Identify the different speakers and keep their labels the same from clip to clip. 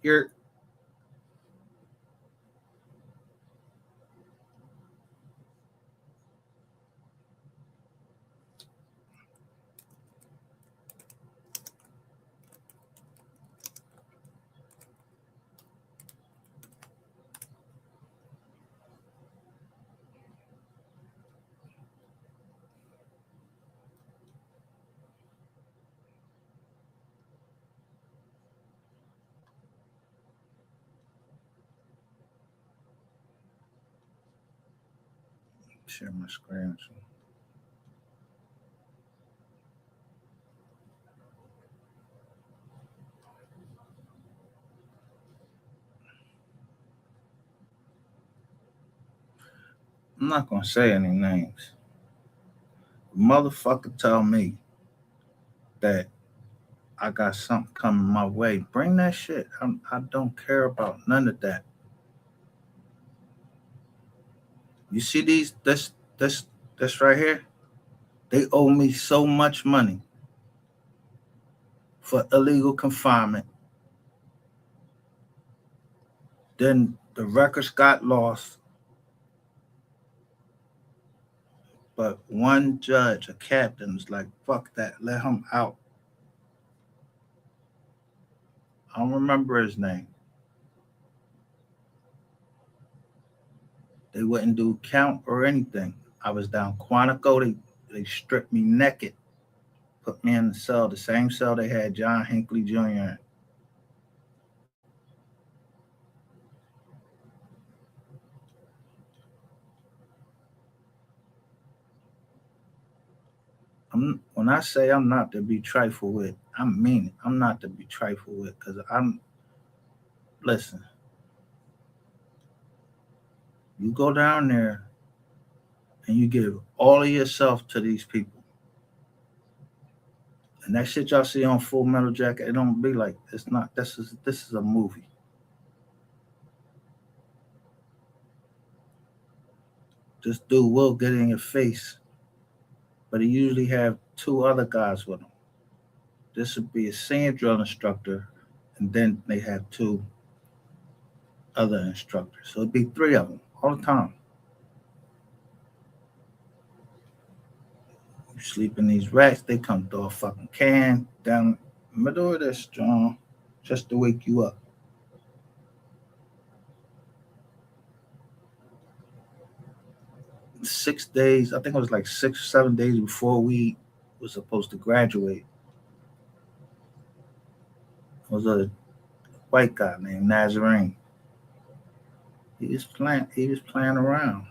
Speaker 1: You're share my screen. I'm not gonna say any names. Motherfucker tell me that I got something coming my way. Bring that shit. I don't care about none of that. You see this right here? They owe me so much money for illegal confinement. Then the records got lost. But one judge, a captain, was like, fuck that, let him out. I don't remember his name. They wouldn't do count or anything. I was down Quantico. They stripped me naked, put me in the cell, the same cell they had John Hinckley Jr. in. When I say I'm not to be trifled with, I mean it. I'm not to be trifled with because listen, you go down there and you give all of yourself to these people. And that shit y'all see on Full Metal Jacket, it don't be like it's not. This is a movie. This dude will get in your face, but he usually have two other guys with him. This would be a senior drill instructor, and then they have two other instructors. So it'd be three of them all the time. You sleep in these racks, they come throw a fucking can down the middle of this, John, just to wake you up. 6 days, I think it was like 6 or 7 days before we were supposed to graduate. It was a white guy named Nazarene. He was playing around.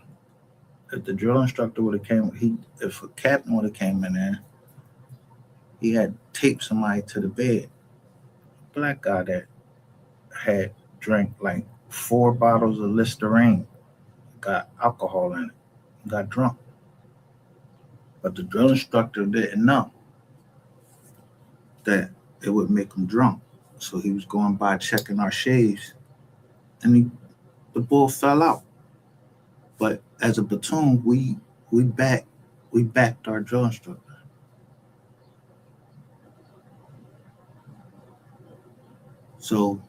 Speaker 1: If the drill instructor would have if a captain would have came in there, he had taped somebody to the bed. Black guy that had drank like 4 bottles of Listerine, got alcohol in it, got drunk. But the drill instructor didn't know that it would make him drunk. So he was going by checking our shaves, and the bull fell out. But as a platoon, we backed our drill instructor. So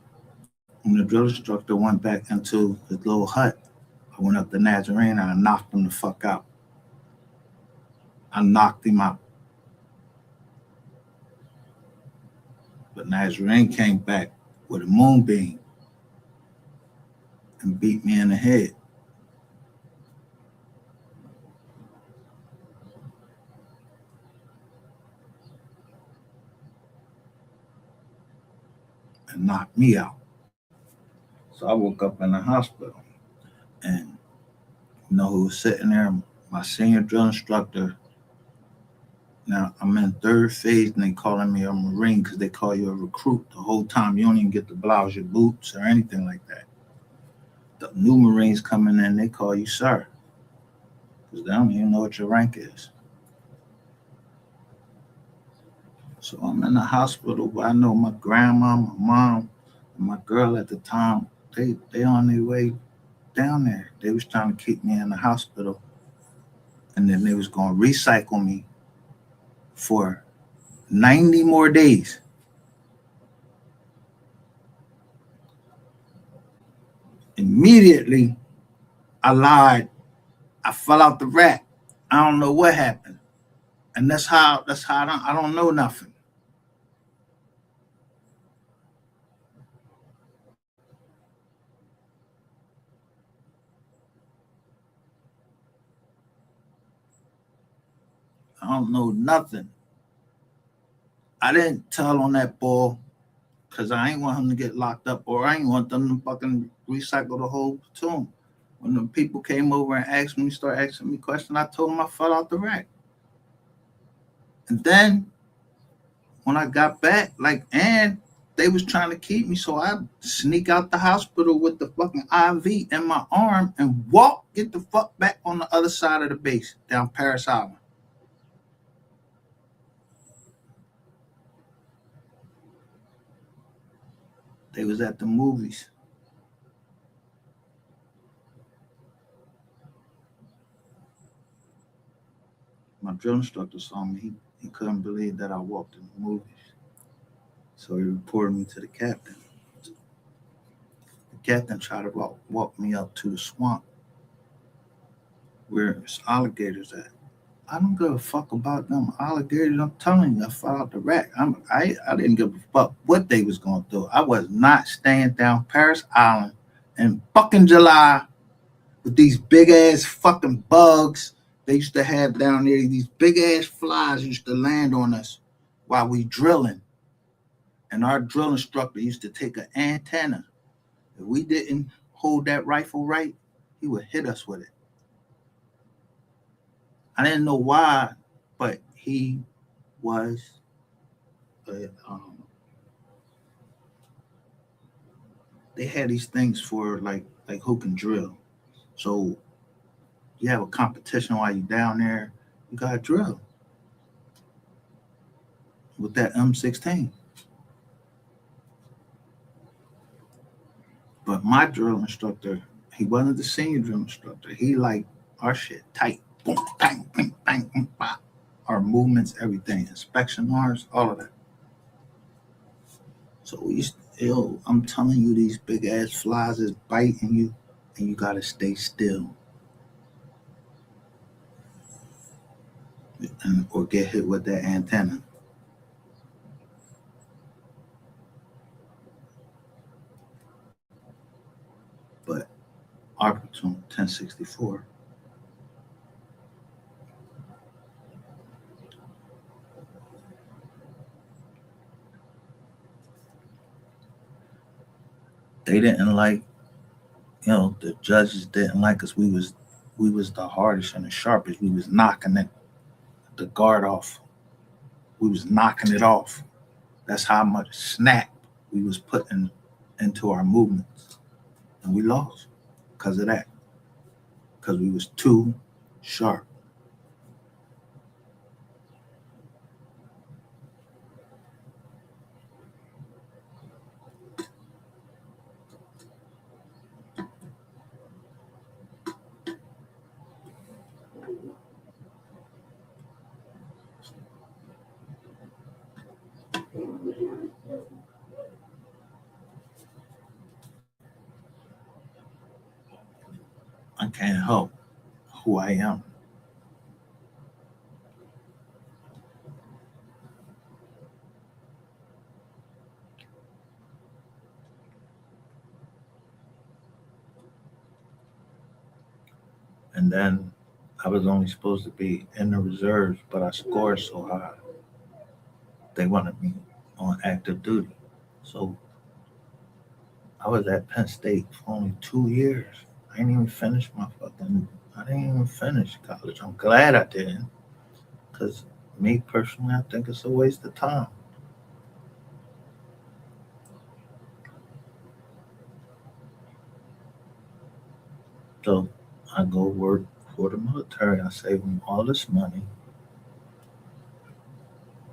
Speaker 1: when the drill instructor went back into his little hut, I went up to Nazarene and I knocked him the fuck out. I knocked him out. But Nazarene came back with a moonbeam and beat me in the head. And knocked me out. So I woke up in the hospital, and you know who was sitting there? My senior drill instructor. Now I'm in third phase, and they calling me a Marine because they call you a recruit the whole time. You don't even get to blouse your boots or anything like that. The new Marines coming in, they call you sir, because they don't even know what your rank is. So I'm in the hospital, but I know my grandma, my mom, and my girl at the time, they on their way down there. They was trying to keep me in the hospital, and then they was going to recycle me for 90 more days. Immediately, I lied. I fell out the rack. I don't know what happened. And that's how I don't know nothing. I don't know nothing. I didn't tell on that boy because I ain't want him to get locked up, or I ain't want them to fucking recycle the whole platoon. When the people came over and started asking me questions, I told them I fell out the rack. And then when I got back, and they was trying to keep me, so I sneak out the hospital with the fucking IV in my arm and get the fuck back on the other side of the base down Paris Island. They was at the movies. My drill instructor saw me. He couldn't believe that I walked in the movies. So he reported me to the captain. The captain tried to walk me up to the swamp where it's alligators at. I don't give a fuck about them alligators. I'm telling you, I fell out the rack. I didn't give a fuck what they was going to do. I was not staying down Paris Island in fucking July with these big ass fucking bugs they used to have down there. These big ass flies used to land on us while we drilling. And our drill instructor used to take an antenna. If we didn't hold that rifle right, he would hit us with it. I didn't know why, but he was they had these things for like who can drill. So you have a competition while you're down there. You got to drill with that M16. But my drill instructor, he wasn't the senior drill instructor. He liked our shit tight. Boom, bang, bang, bang, bang, bang. Our movements, everything, inspection hours, all of that. So we used I'm telling you, these big ass flies is biting you, and you gotta stay still, or get hit with that antenna. But our platoon, 1064, they didn't like, the judges didn't like us. We was the hardest and the sharpest. We was knocking the guard off. We was knocking it off. That's how much snap we was putting into our movements, and we lost because of that. Because we was too sharp. I can't help who I am. And then I was only supposed to be in the reserves, but I scored so high. They wanted me on active duty. So I was at Penn State for only 2 years. I didn't even finish I didn't even finish college. I'm glad I didn't. Because me personally, I think it's a waste of time. So I go work for the military. I save them all this money.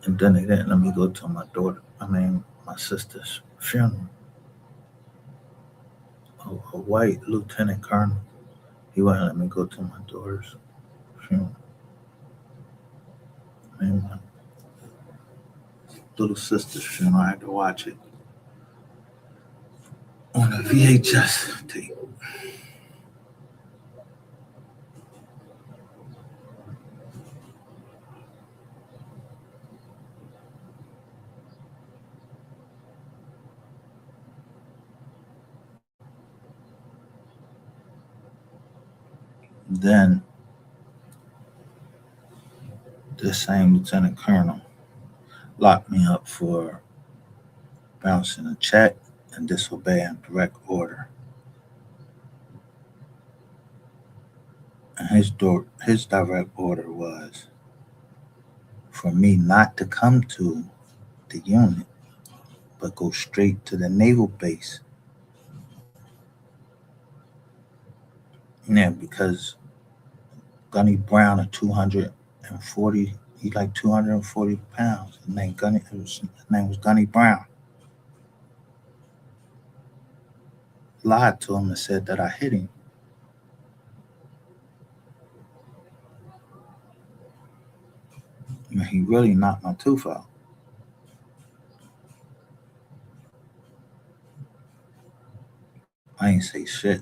Speaker 1: And then they didn't let me go to my sister's funeral. A white lieutenant colonel. He wouldn't let me go to my daughter's funeral. My little sister's funeral, I had to watch it. on a VHS tape. Then this same lieutenant colonel locked me up for bouncing a check and disobeying direct order. And his direct order was for me not to come to the unit, but go straight to the naval base. Yeah, because Gunny Brown at 240, he's like 240 pounds. His name was Gunny Brown. Lied to him and said that I hit him. And he really knocked my tooth out. I ain't say shit.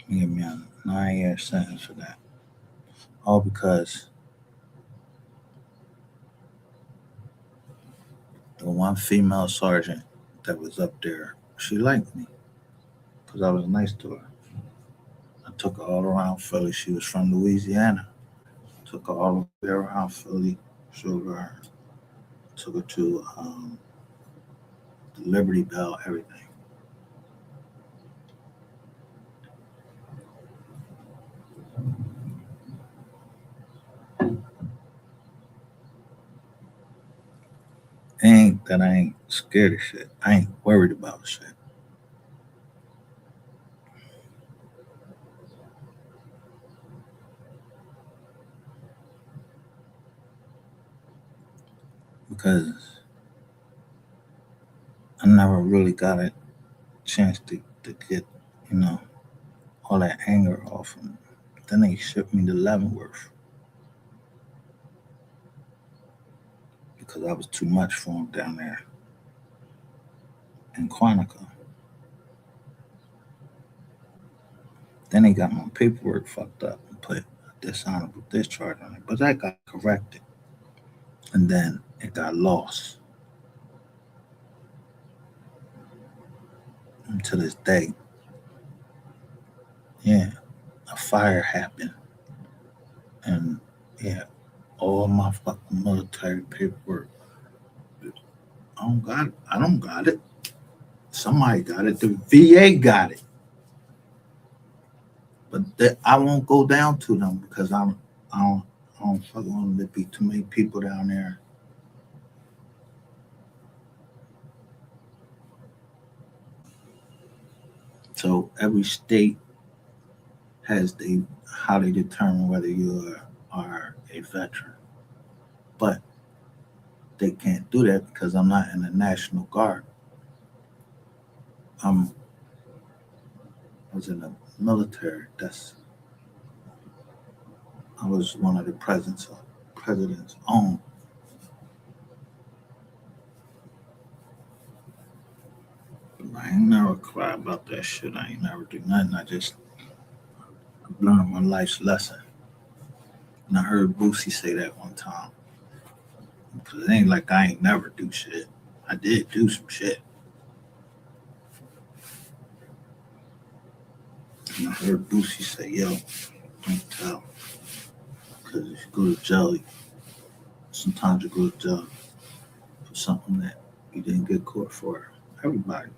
Speaker 1: He gave me a 9-year sentence for that. All because the one female sergeant that was up there, she liked me because I was nice to her. I took her all around Philly. She was from Louisiana. Took her all the way around Philly, showed her, took her to the Liberty Bell, everything. Ain't that I ain't scared of shit. I ain't worried about shit. Because I never really got a chance to get, you know, all that anger off of me. Then they shipped me to Leavenworth because I was too much for them down there in Quantico. Then they got my paperwork fucked up and put a dishonorable discharge on it. But that got corrected. And then it got lost. And to this day, yeah, a fire happened. And yeah, all my fucking military paperwork. I don't got it. I don't got it. Somebody got it. The VA got it. But I won't go down to them because I don't fucking want there to be too many people down there. So every state has how they determine whether you are a veteran. But they can't do that because I'm not in the National Guard. I was in the military. I was one of the president's own. I ain't never cry about that shit. I ain't never do nothing. I just learned my life's lesson. And I heard Boosie say that one time. Because it ain't like I ain't never do shit. I did do some shit. And I heard Boosie say, yo, don't tell. Because if you go to jail, sometimes you go to jail for something that you didn't get caught for. Everybody.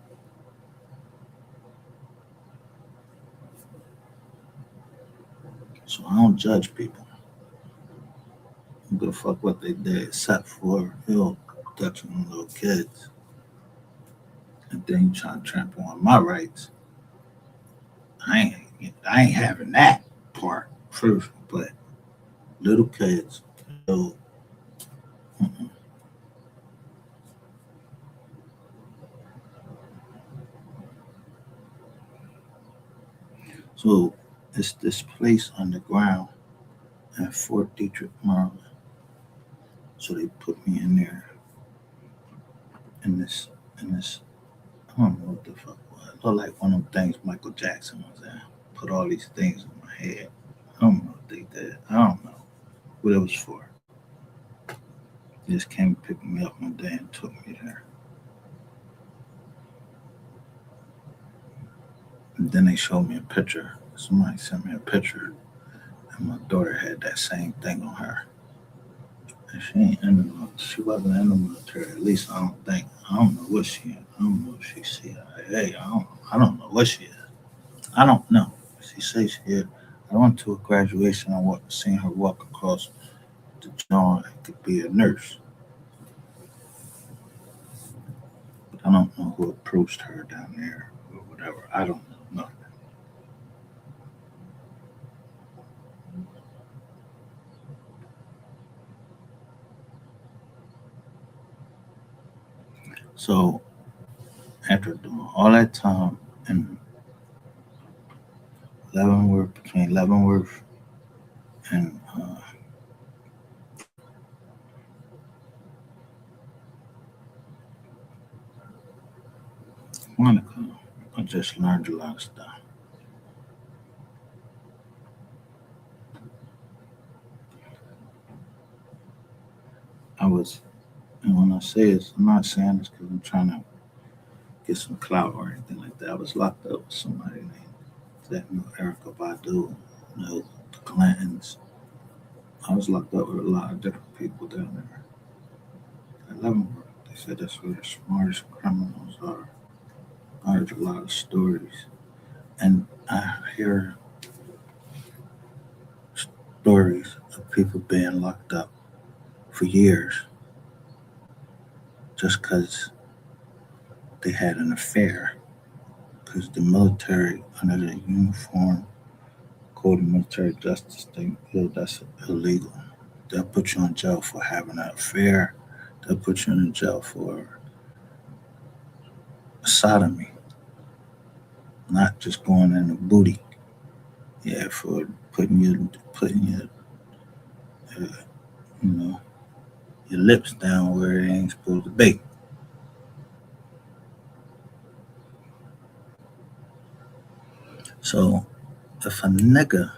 Speaker 1: So I don't judge people. I don't give a fuck what they did, except for touching little kids. And then you try to trample on my rights. I ain't having that part first, but little kids, so, so it's this place underground at Fort Detrick, Maryland. So they put me in there in this I don't know what the fuck it was. It looked like one of them things Michael Jackson was in. Put all these things in my head. I don't know what they did. I don't know what it was for. They just came and picked me up one day and took me there. And then they showed me a picture. Somebody sent me a picture, and my daughter had that same thing on her. And she ain't in the military. She wasn't in the military. At least I don't think. I don't know what she in. I don't know if she's CIA. I don't know what she is. I don't know. She says she is. I went to a graduation. Seen her walk across the John to be a nurse, but I don't know who approached her down there or whatever. I don't know nothing. So after doing all that time in Leavenworth, between Leavenworth and Monica, I just learned a lot of stuff. I was, and when I say this, I'm not saying this because I'm trying to get some clout or anything like that. I was locked up with somebody named that knew Erica Badu, knew the Clintons. I was locked up with a lot of different people down there at Leavenworth. They said that's where the smartest criminals are. I heard a lot of stories, and I hear stories of people being locked up for years just because they had an affair. Because the military, under the Uniform Code of Military Justice, they feel that's illegal. They'll put you in jail for having an affair. They'll put you in jail for sodomy, not just going in the booty. Yeah, for putting your uh, you know your lips down where it ain't supposed to be. So if a nigga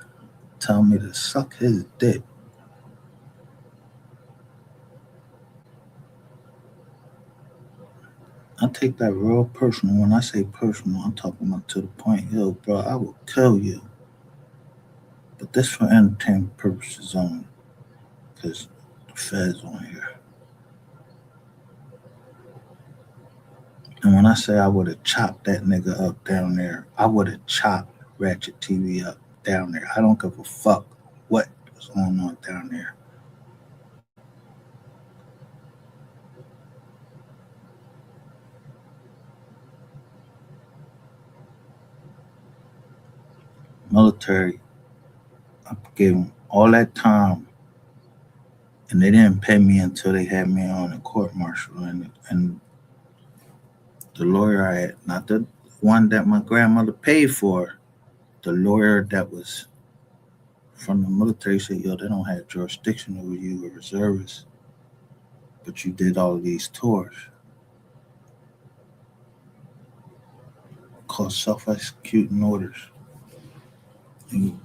Speaker 1: tell me to suck his dick, I take that real personal. When I say personal, I'm talking about to the point, yo, bro, I will kill you. But this for entertainment purposes only, because the feds on here. And when I say I would have chopped that nigga up down there, I would have chopped Ratchet TV up down there. I don't give a fuck what was going on down there. Military, I gave them all that time, and they didn't pay me until they had me on a court martial. And the lawyer I had, not the one that my grandmother paid for, the lawyer that was from the military said, yo, they don't have jurisdiction over you, a reservist, but you did all of these tours. Called self executing orders. And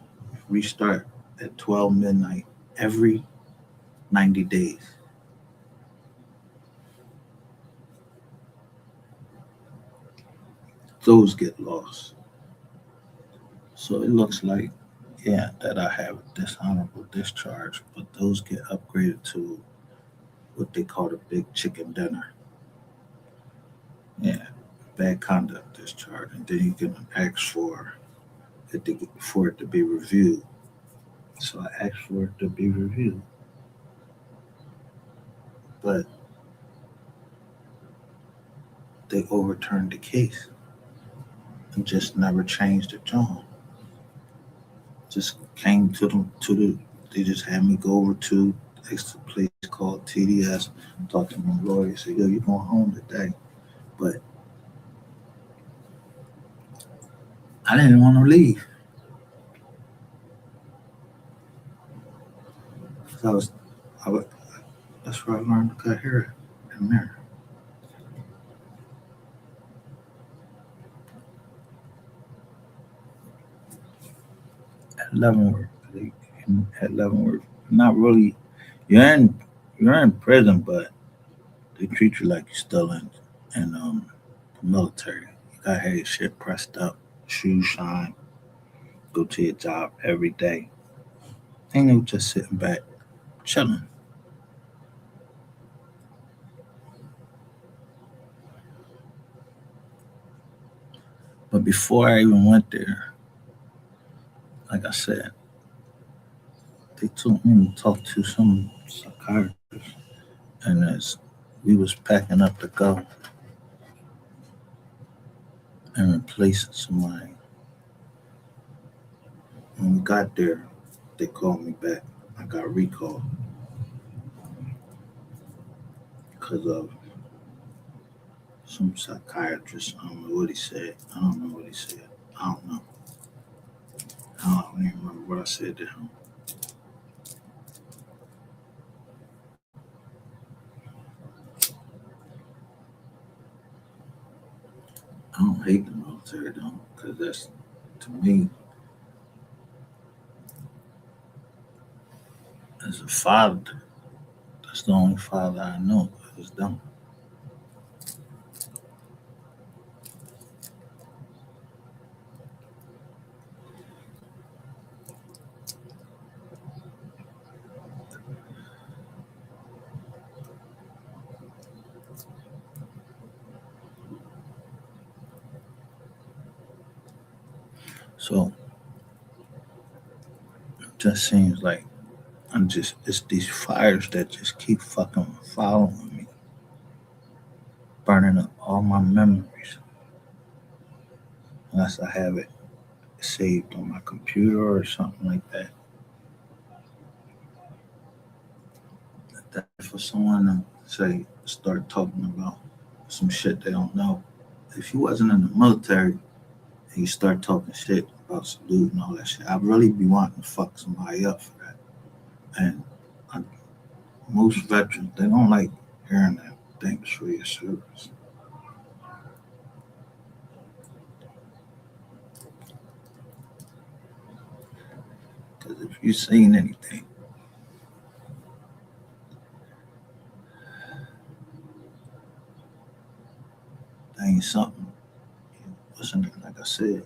Speaker 1: restart at 12 midnight every 90 days. Those get lost. So it looks like, yeah, that I have a dishonorable discharge, but those get upgraded to what they call the big chicken dinner. Yeah, bad conduct discharge. And then you can ask for it to be reviewed. So I asked for it to be reviewed. But they overturned the case and just never changed the tone. Just came to the they just had me go over to a place called TDS, talk to my lawyer, say, yo, you going home today. But I didn't want to leave. 'Cause I would, that's where I learned to cut hair in there. At Leavenworth. At Leavenworth. Not really. You're in, you're in prison, but they treat you like you're still in the military. You gotta have your shit pressed up, shoes shine, go to your job every day. Ain't no just sitting back, chilling. But before I even went there, like I said, they took me to talk to some psychiatrist, and as we was packing up to go and replacing somebody, when we got there, they called me back. I got recalled because of some psychiatrist. I don't know what he said. I don't know what he said. I don't know. I don't even remember what I said to him. I don't hate the military though, because that's, to me, as a father, that's the only father I know. Is them. So it just seems like it's these fires that just keep fucking following me, burning up all my memories, unless I have it saved on my computer or something like that. That for someone to say, start talking about some shit they don't know. If you wasn't in the military and you start talking shit about salute and all that shit, I'd really be wanting to fuck somebody up for that. And I, most veterans, they don't like hearing that. Thanks for your service. Because if you seen anything, that ain't something. Listen, like I said,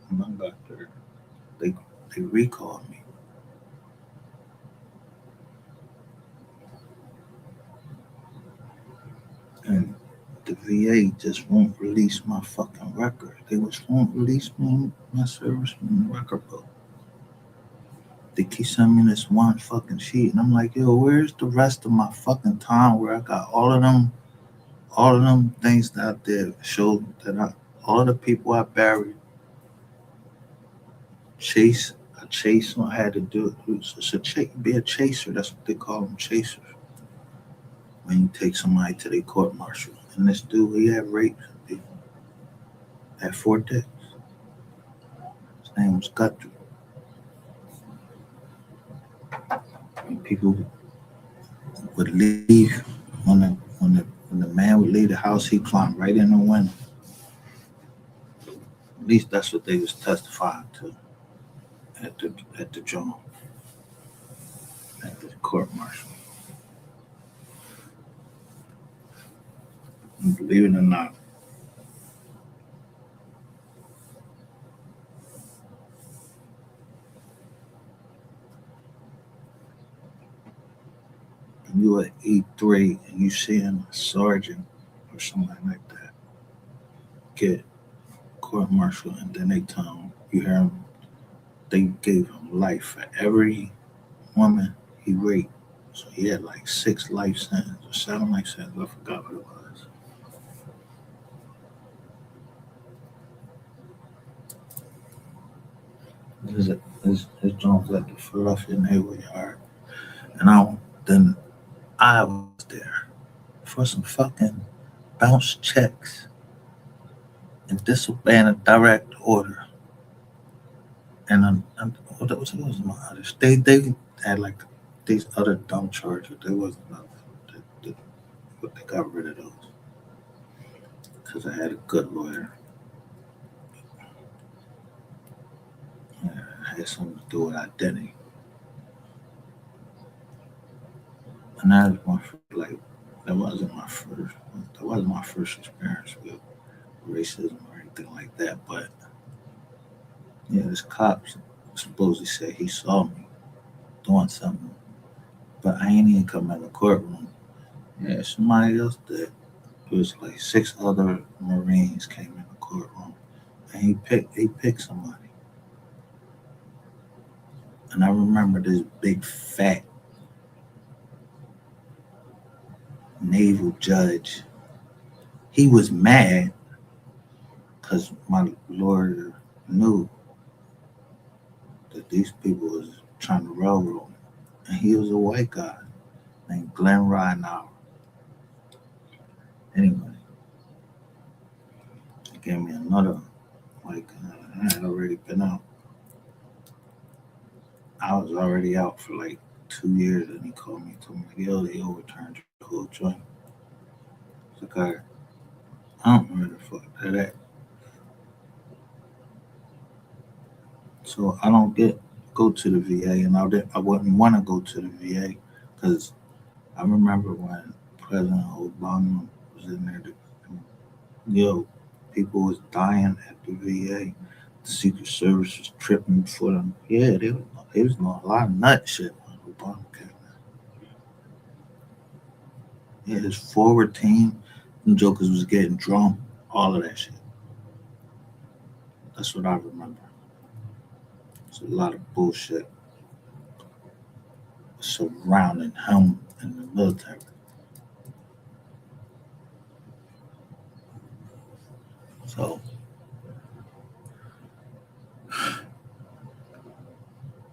Speaker 1: when I got there, they they recalled me, and the VA just won't release my fucking record. They just won't release my service record book. They keep sending me this one fucking sheet, and I'm like, yo, where's the rest of my fucking time where I got all of them things that I did show that all the people I buried, chase, I chased. I had to do it. It's be a chaser. That's what they call them, chasers. When you take somebody to their court martial, and this dude, he had raped people at Fort Dix. His name was Guthrie. And people would leave when the man would leave the house, he climbed right in the window. At least that's what they was testifying to at the joint, at the court martial. And believe it or not, when you at E3 and you seeing a sergeant or somebody like that get court martial, and then they tell him, you hear him, they gave him life for every woman he raped. So he had like 6 life sentences or 7 life sentences. I forgot what it was. His joint was at the Philadelphia Naval Yard, and then I was there for some fucking bounce checks and disobeying a direct order. And what was my others? They had like these other dumb charges, there wasn't nothing. But they got rid of those because I had a good lawyer. Yeah, it had something to do with identity, and that was that wasn't my first experience with racism or anything like that. But yeah, this cop supposedly said he saw me doing something, but I ain't even come in the courtroom. Yeah, somebody else did. It was like 6 other Marines came in the courtroom, and he picked somebody. And I remember this big fat naval judge. He was mad because my lawyer knew that these people was trying to railroad him, and he was a white guy named Glenn Reinauer. Anyway, he gave me another I had already been out. I was already out for like 2 years, and he called me and told me, like, yo, they overturned your whole joint. It's like, all right, I don't remember the fuck that. So I don't go to the VA, and I wouldn't want to go to the VA because I remember when President Obama was in there. Yo, people was dying at the VA. The Secret Service was tripping for them. Yeah, they was doing a lot of nut shit when Obama came. Yeah, his forward team, them jokers was getting drunk, all of that shit. That's what I remember. It's a lot of bullshit surrounding him in the military. So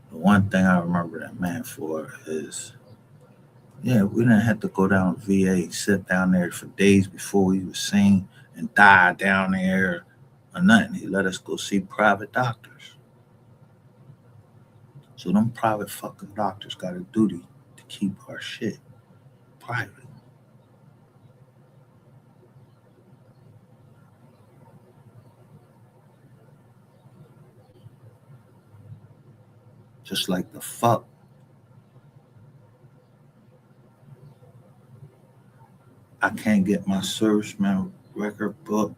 Speaker 1: the one thing I remember that man for is, yeah, we didn't have to go down to VA and sit down there for days before we was seen and die down there or nothing. He let us go see private doctors. So them private fucking doctors got a duty to keep our shit private. Just like the fuck I can't get my serviceman record book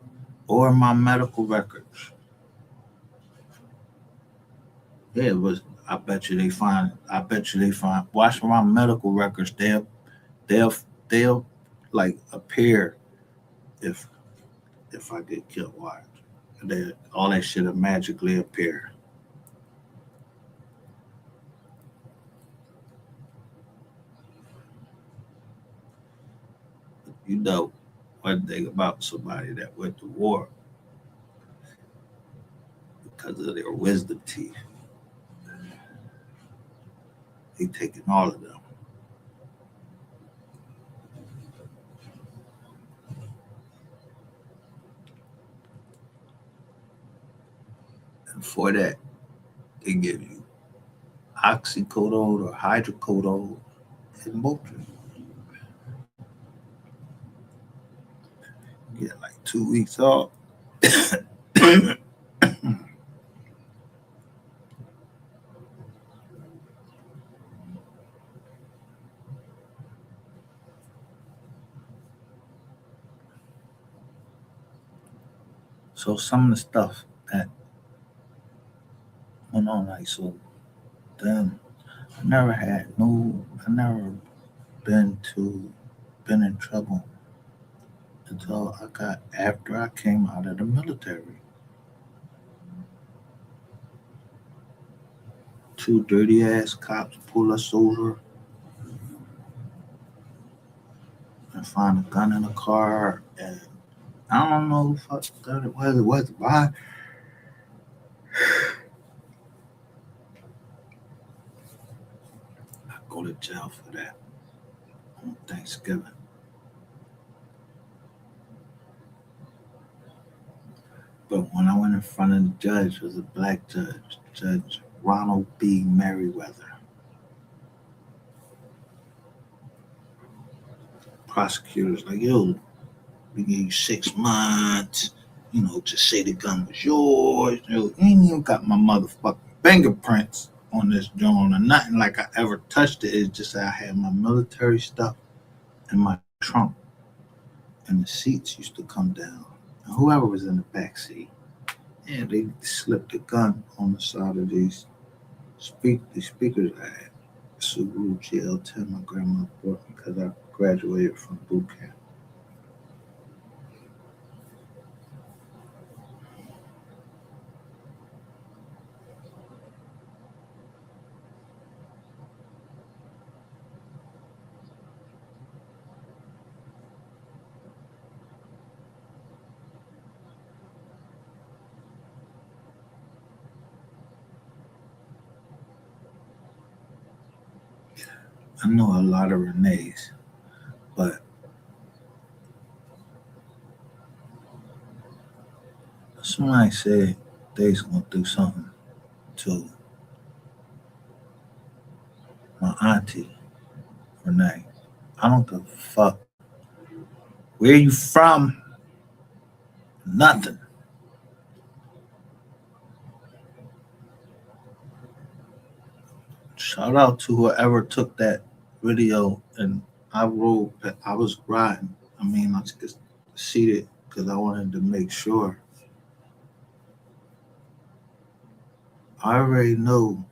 Speaker 1: or my medical records. Yeah, it was. I bet you they find. I bet you they find. Watch my medical records. They'll they'll like appear if I get killed. Watch. All that shit will magically appear. You know one thing about somebody that went to war because of their wisdom teeth. They taking all of them. And for that, they give you oxycodone or hydrocodone and Motrin. You get like 2 weeks off. So some of the stuff that went on, like, so then I never been to, been in trouble until after I came out of the military. 2 dirty ass cops pull us over and find a gun in the car, and I don't know who fuck gun it was. It was why I go to jail for that on Thanksgiving. But when I went in front of the judge, it was a black judge, Judge Ronald B. Merriweather. prosecutors like, yo, we gave you 6 months, just say the gun was yours. You ain't even got my motherfucking fingerprints on this joint or nothing like I ever touched it. It's just that I had my military stuff in my trunk and the seats used to come down. And whoever was in the back seat, yeah, they slipped a gun on the side of these speakers I had. Subaru GL10 my grandma bought me because I graduated from boot camp. I know a lot of Renee's, but somebody said they's gonna do something to my auntie Renee. I don't give a fuck where you from. Nothing. Shout out to whoever took that video and I rode. I was riding. I mean, I just seated because I wanted to make sure. I already know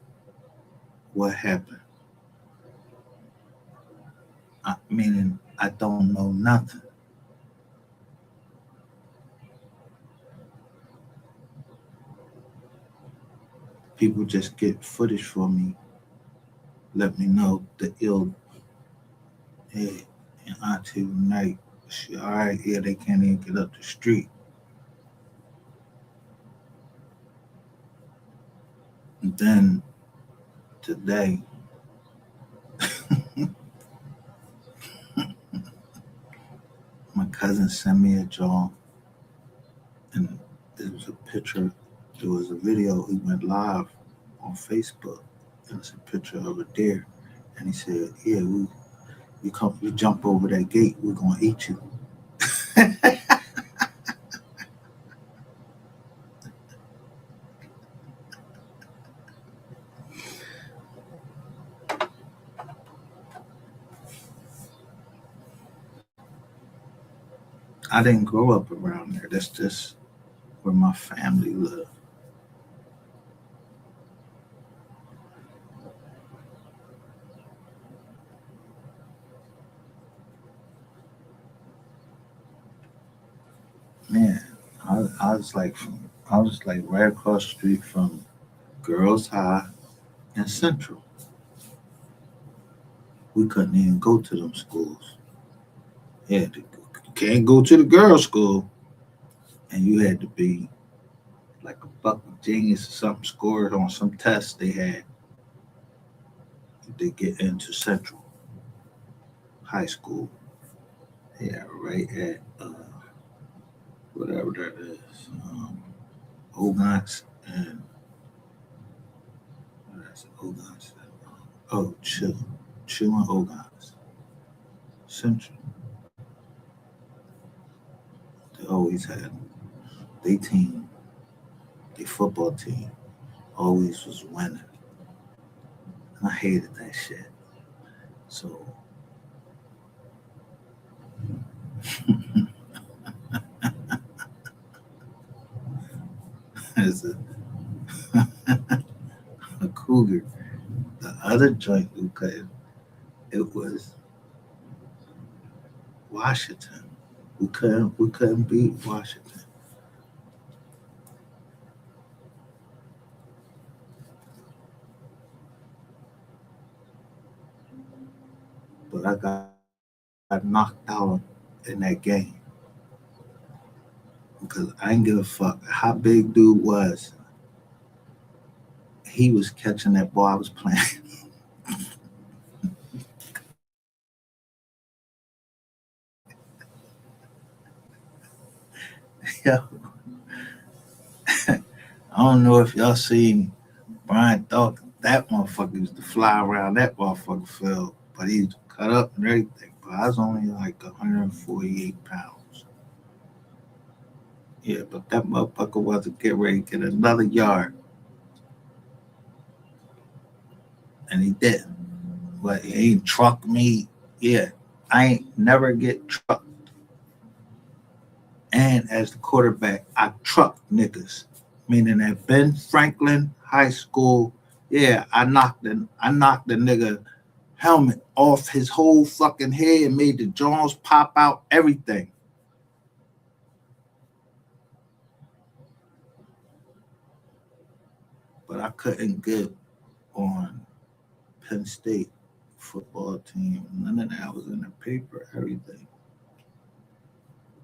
Speaker 1: what happened. Meaning I don't know nothing. People just get footage for me, let me know the ill head and auntie night. She, all right, yeah, they can't even get up the street. And then today, my cousin sent me a job, and there was a picture. There was a video. He went live on Facebook. And it's a picture of a deer, and he said, "Yeah, you jump over that gate, we're gonna eat you." I didn't grow up around there. That's just where my family lived. Man, I was like right across the street from Girls High and Central. We couldn't even go to them schools. Yeah, you can't go to the girls' school, and you had to be like a fucking genius or something, scored on some test they had to get into Central High School. Yeah, right at whatever that is, Ogans and that's Ogans. Oh, Chill and Ogans Central. They always had they team, their football team always was winning. And I hated that shit. So as a cougar, the other joint we couldn't, it was Washington. We couldn't beat Washington. But I got knocked out in that game because I didn't give a fuck how big dude was. He was catching that ball I was playing. Yeah, I don't know if y'all seen Brian thought that motherfucker used to fly around that motherfucker field, but he was cut up and everything. I was only like 148 pounds. Yeah, but that motherfucker wasn't getting ready to get another yard, and he didn't. But he ain't truck me. Yeah, I ain't never get trucked. And as the quarterback, I trucked niggas. Meaning at Ben Franklin High School, yeah, I knocked the nigga helmet off his whole fucking head and made the jaws pop out, everything. But I couldn't get on Penn State football team. None of that was in the paper, everything.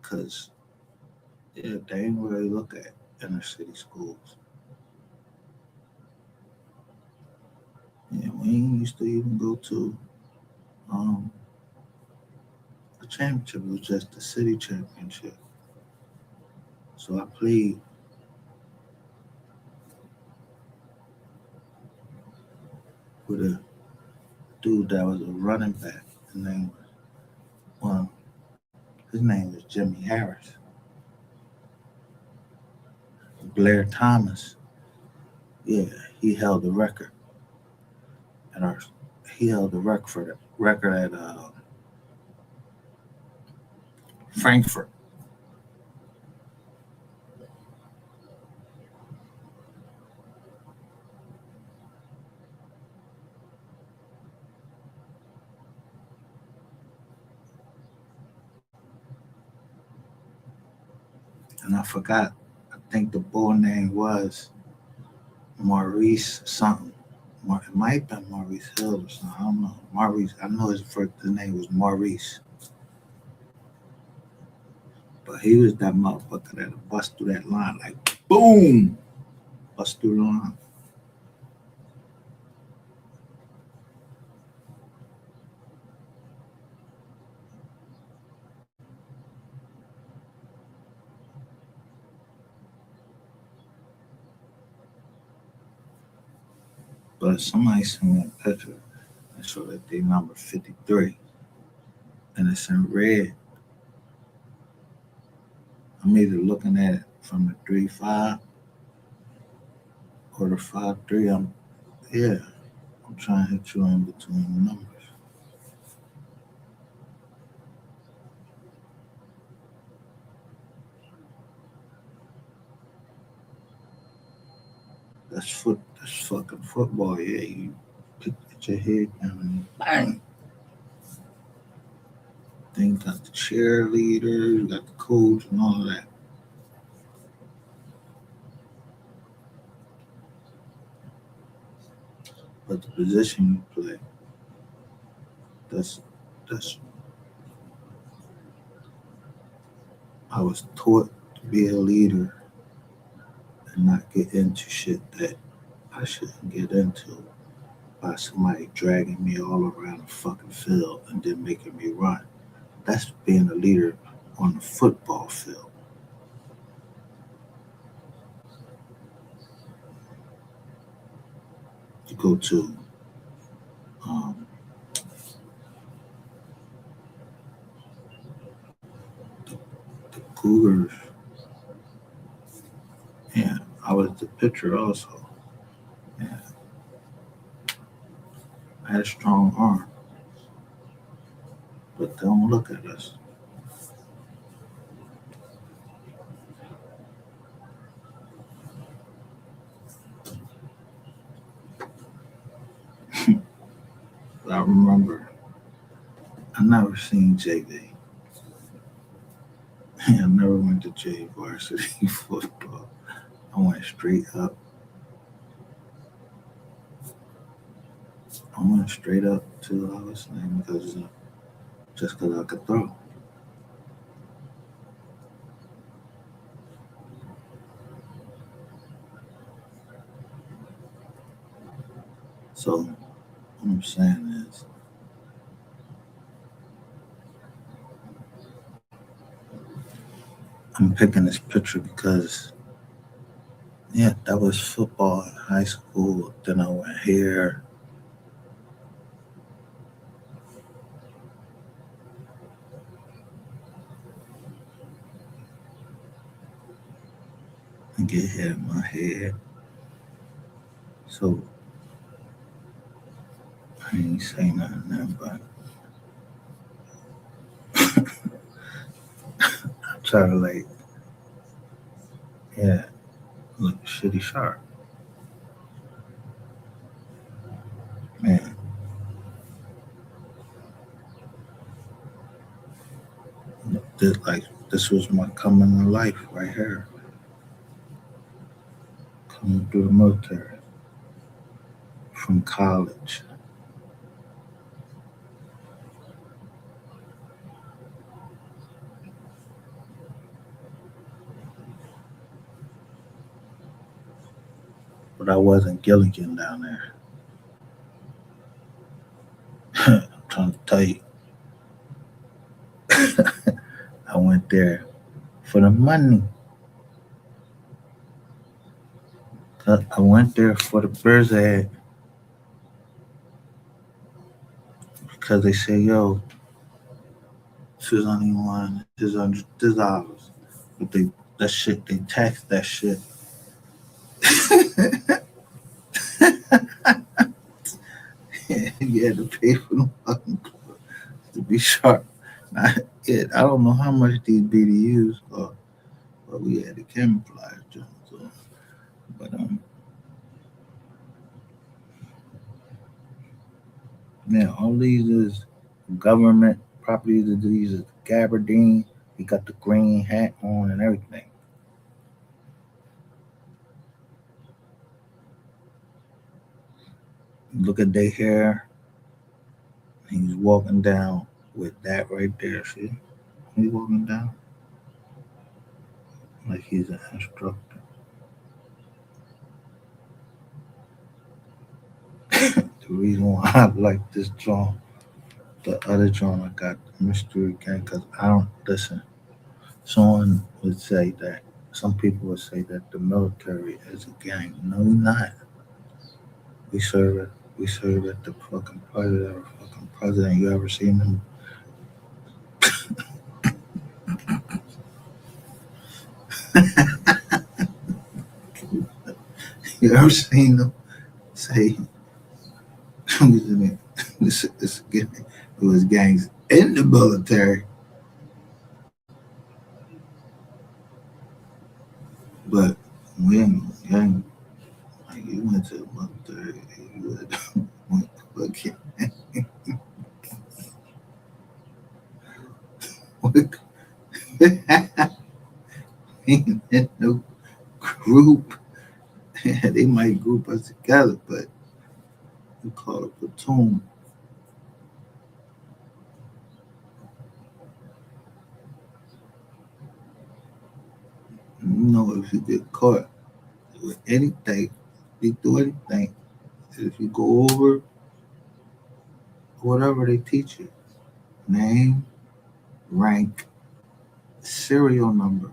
Speaker 1: Because yeah, they ain't really look at inner city schools. Yeah, we ain't used to even go to um, a championship. It was just the city championship. So I played with a dude that was a running back. His name was well, his name was Jimmy Harris. Blair Thomas. Yeah, he held the record at our. He held the record at Frankfurt. And I forgot. I think the bull name was Maurice something. It might have been Maurice Hill or something. I don't know. Maurice. I know his name was Maurice, but he was that motherfucker that bust through that line like boom, bust through the line. But somebody sent me a picture and showed that they number 53, and it's in red. I'm either looking at it from the 3-5 or the 5-3. Yeah, I'm trying to hit you in between the numbers. That's fucking football. Yeah, you get your head down and bang. Then you got the cheerleader, you got the coach, and all of that. But the position you play, that's that's. I was taught to be a leader and not get into shit that I shouldn't get into by somebody dragging me all around the fucking field and then making me run. That's being a leader on the football field. You go to um, the Cougars. Yeah, I was the pitcher also. Yeah, I had a strong arm, but don't look at us. I remember I never seen JV. I never went to J varsity football. I went straight up. I went straight up to listening because just because I could throw. So what I'm saying is, I'm picking this picture because yeah, that was football in high school. Then I went here. get hit in my head. So I ain't say nothing there, but I try to like, yeah, look shitty sharp. Man, this was my coming to life right here. Coming through the military from college. But I wasn't Gilligan down there. I'm trying to tell you, I went there for the money. I went there for the birds ad because they say, yo, $601, but that shit, they tax that shit. You had to pay for them fucking clothes to be sharp. I don't know how much these BDUs are, but we had to camouflage them. So, but man, all these is government properties. These is Gabardine. He got the green hat on and everything. Look at their hair. He's walking down with that right there. See, he's walking down like he's an instructor. The reason why I like this drawing, the other drawing I got, the mystery gang, because I don't listen. Someone would say that, some people would say that the military is a gang. No, we're not. We serve at, we serve at the fucking president or fucking president. You ever seen them? You ever seen them say, this again, it was gangs in the military, but when gang, like you went to the military, you went fucking, in no group. They might group us together, but we call it a platoon. You know, if you get caught with anything, you do anything. If you go over whatever they teach you, name, rank, serial number,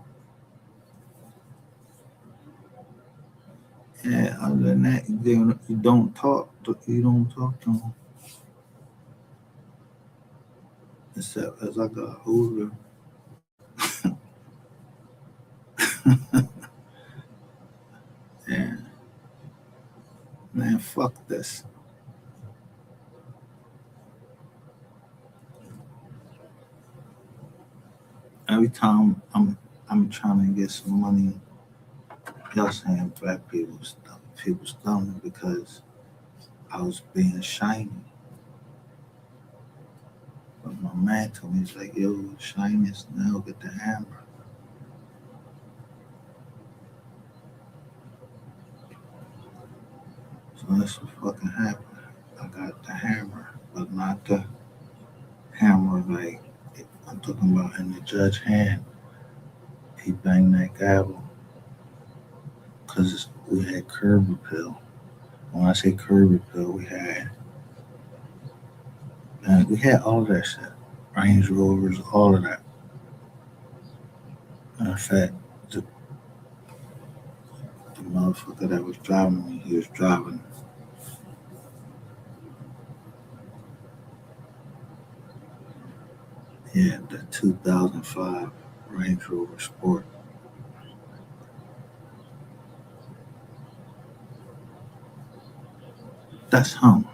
Speaker 1: and other than that, you don't talk. You don't talk to them. Except as I got older, and man, fuck this. Every time I'm trying to get some money, y'all saying black people stumbling because I was being shiny. But my man told me, he's like, yo, shyness now, get the hammer. So that's what fucking happened. I got the hammer, but not the hammer like I'm talking about in the judge hand. He banged that gavel because we had curb appeal. When I say curb appeal, we had all that shit. Range Rovers, all of that. Matter of fact, the motherfucker that was driving me, he was driving, yeah, the 2005 Range Rover Sport. That's him.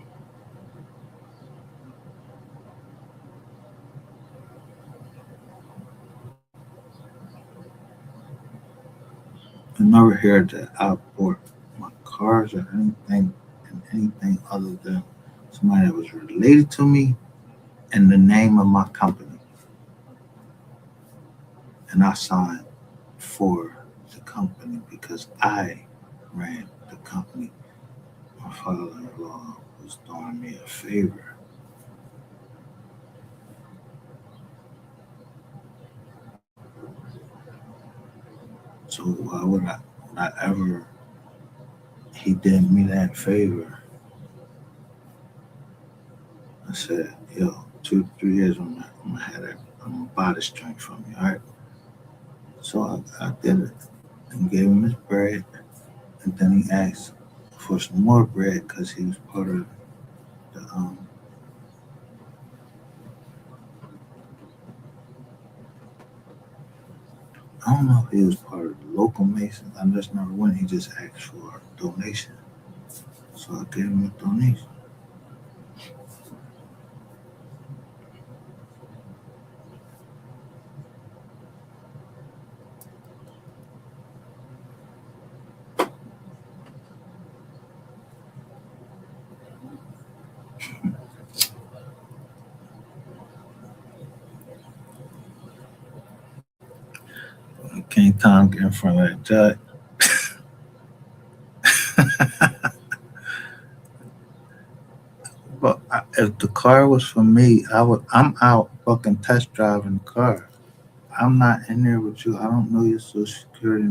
Speaker 1: I never heard that I bought my cars or anything and anything other than somebody that was related to me and the name of my company. And I signed for the company because I ran the company. My father-in-law was doing me a favor. So why would I ever, he did me that favor. I said, yo, 2, 3 years, I'm gonna have that, I'm gonna buy this joint from you, all right? So I did it and gave him his bread. And then he asked for some more bread because he was part of the, I don't know if he was part of the local Masons. I just never went. He just asked for a donation. So I gave him a donation. I can't time get in front of that judge. But if the car was for me, I'm out fucking test driving the car. I'm not in there with you. I don't know your social security,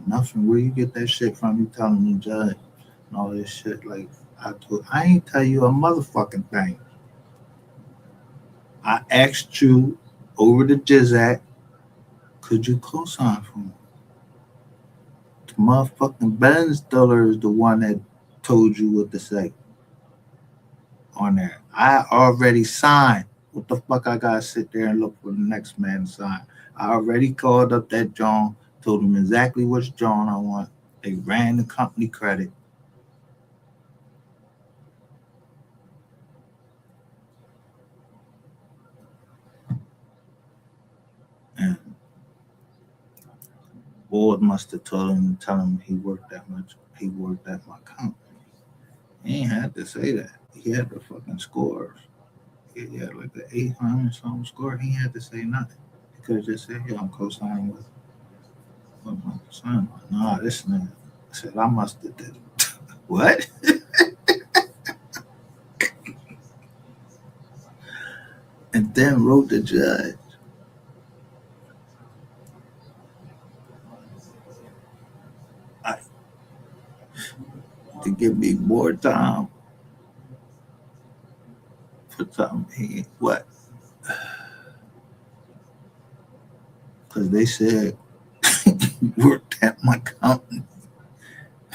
Speaker 1: nothing. Where you get that shit from? You telling me judge and all this shit. Like I ain't tell you a motherfucking thing. I asked you over the Jizzac, could you co-sign for me? The motherfucking Ben Stiller is the one that told you what to say on there. I already signed. What the fuck I gotta sit there and look for the next man to sign? I already called up that John, told him exactly which John I want. They ran the company credit. And board must have told him to tell him he worked that much. He worked at my company. He ain't had to say that. He had the fucking scores. He had like the 800 something score. He had to say nothing. He could have just said, "Yeah, I'm co-signing with my son." Nah, this nigga said I must have did it. What? And then wrote the judge I, to give me more time for something. What? Because they said you worked at my company.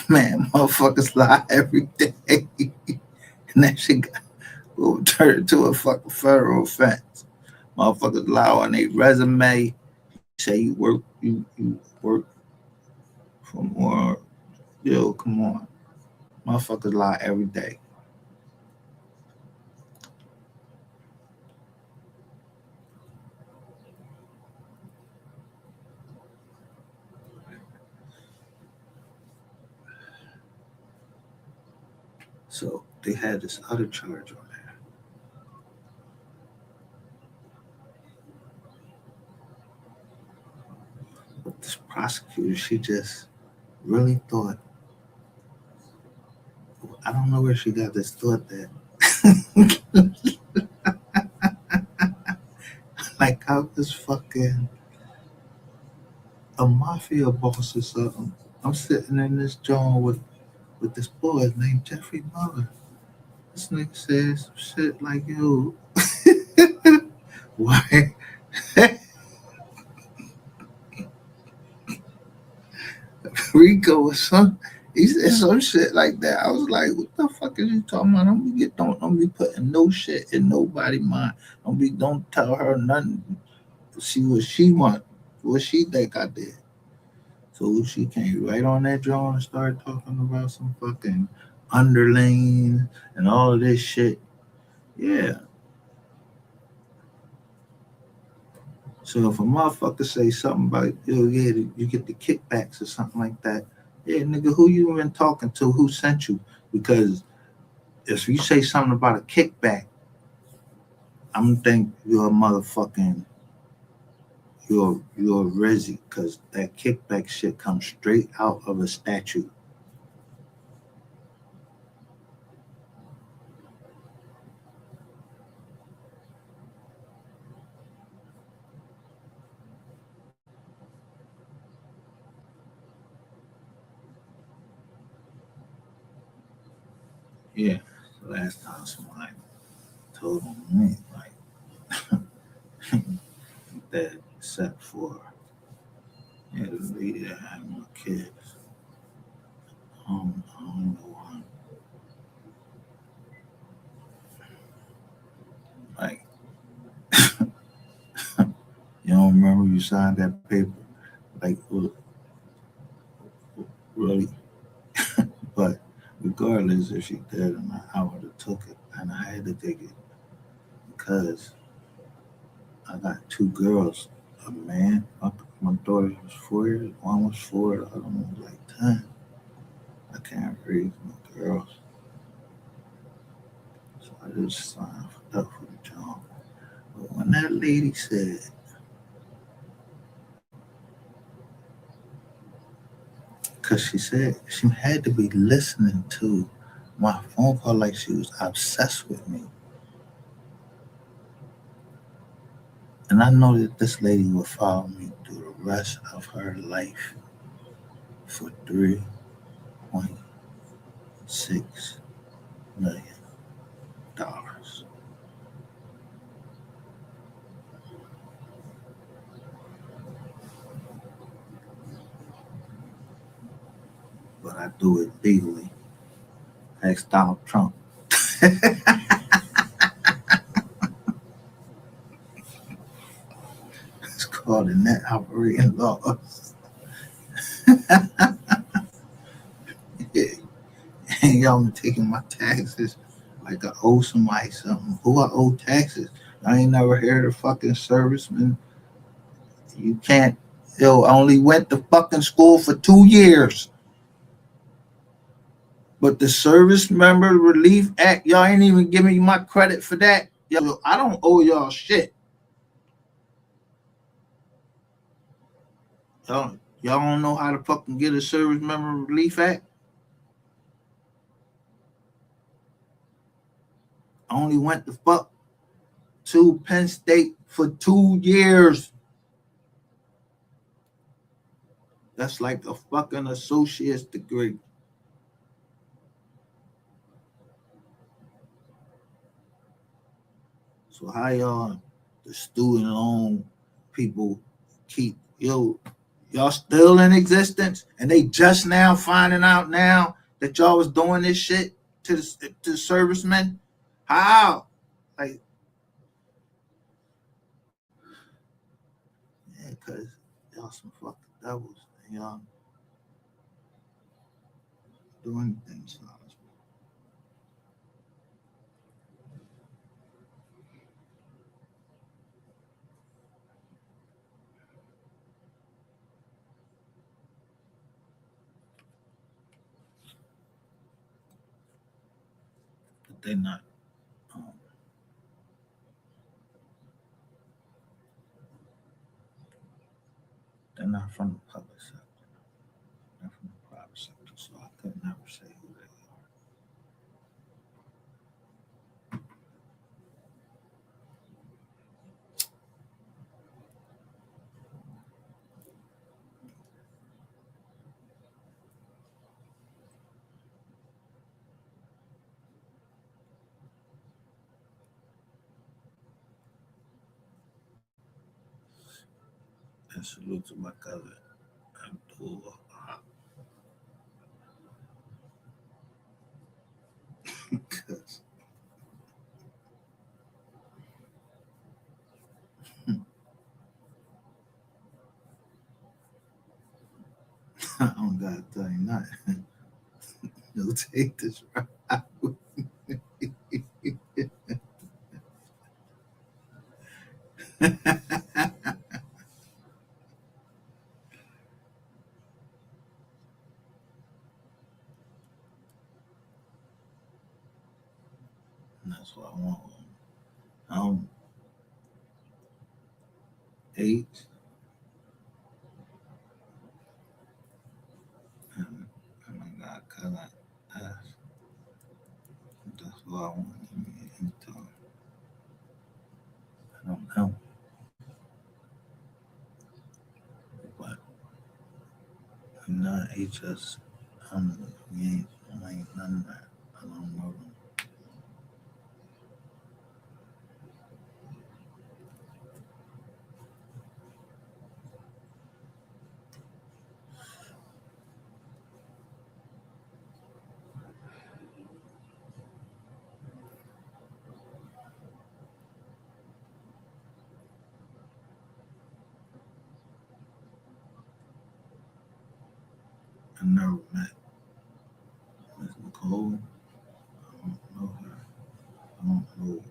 Speaker 1: Man, motherfuckers lie every day. And that shit got overturned into a fucking federal offense. Motherfuckers lie on their resume. Say you work for more. Yo, come on. Motherfuckers lie every day. So they had this other charge on there. But this prosecutor, she just really thought, I don't know where she got this thought that like I was fucking a mafia boss or something. I'm sitting in this joint with this boy named Jeffrey Miller. This nigga says some shit like, yo, why Rico or some he said some shit like that. I was like, what the fuck is you talking about? Don't be putting no shit in nobody mind. Don't tell her nothing. See what she want, what she think I did. So she came right on that drawing and started talking about some fucking underlings and all of this shit. Yeah. So if a motherfucker say something about you get the kickbacks or something like that, yeah, nigga, who you been talking to? Who sent you? Because if you say something about a kickback, I'm gonna think you're a motherfucking you're a Resi, because that kickback shit comes straight out of a statute. Yeah. Last time somebody told on me like that, except for the lady that had my kids. I don't know why. Like, you don't remember you signed that paper? Like, really? But regardless if she did or not, I would have took it, and I had to take it because I got two girls, a man. My daughter was 4 years, one was 4, the other one was like 10. I can't raise no girls, so I just signed up for the job. But when that lady said, because she said she had to be listening to my phone call like she was obsessed with me. And I know that this lady will follow me through the rest of her life for $3.6 million. But I do it legally. Ask Donald Trump. It's called the net operating laws. And y'all taking my taxes like I owe somebody something. Who I owe taxes? I ain't never heard of fucking serviceman. You can't. Yo, I only went to fucking school for 2 years. But the Service Member Relief Act, y'all ain't even giving me my credit for that. Yo, I don't owe y'all shit. Y'all don't know how to fucking get a Service Member Relief Act? I only went to fuck to Penn State for 2 years. That's like a fucking associate's degree. So how y'all, the student loan people, keep y'all still in existence, and they just now finding out now that y'all was doing this shit to servicemen? How? Like, yeah, because y'all some fucking devils, and y'all doing things. But um, they're not from the public sector. They're from the private sector, so I could never say who they are. And salute to my cousin Abdul. Because I don't gotta tell you nothing. You'll take this route. And that's what I want. I'm 8, and I got cousin S. That's what I want anytime. I don't know, but I'm not HS. We ain't, I ain't none of that. I don't know them. I never met Miss Nicole. I don't know her. I don't know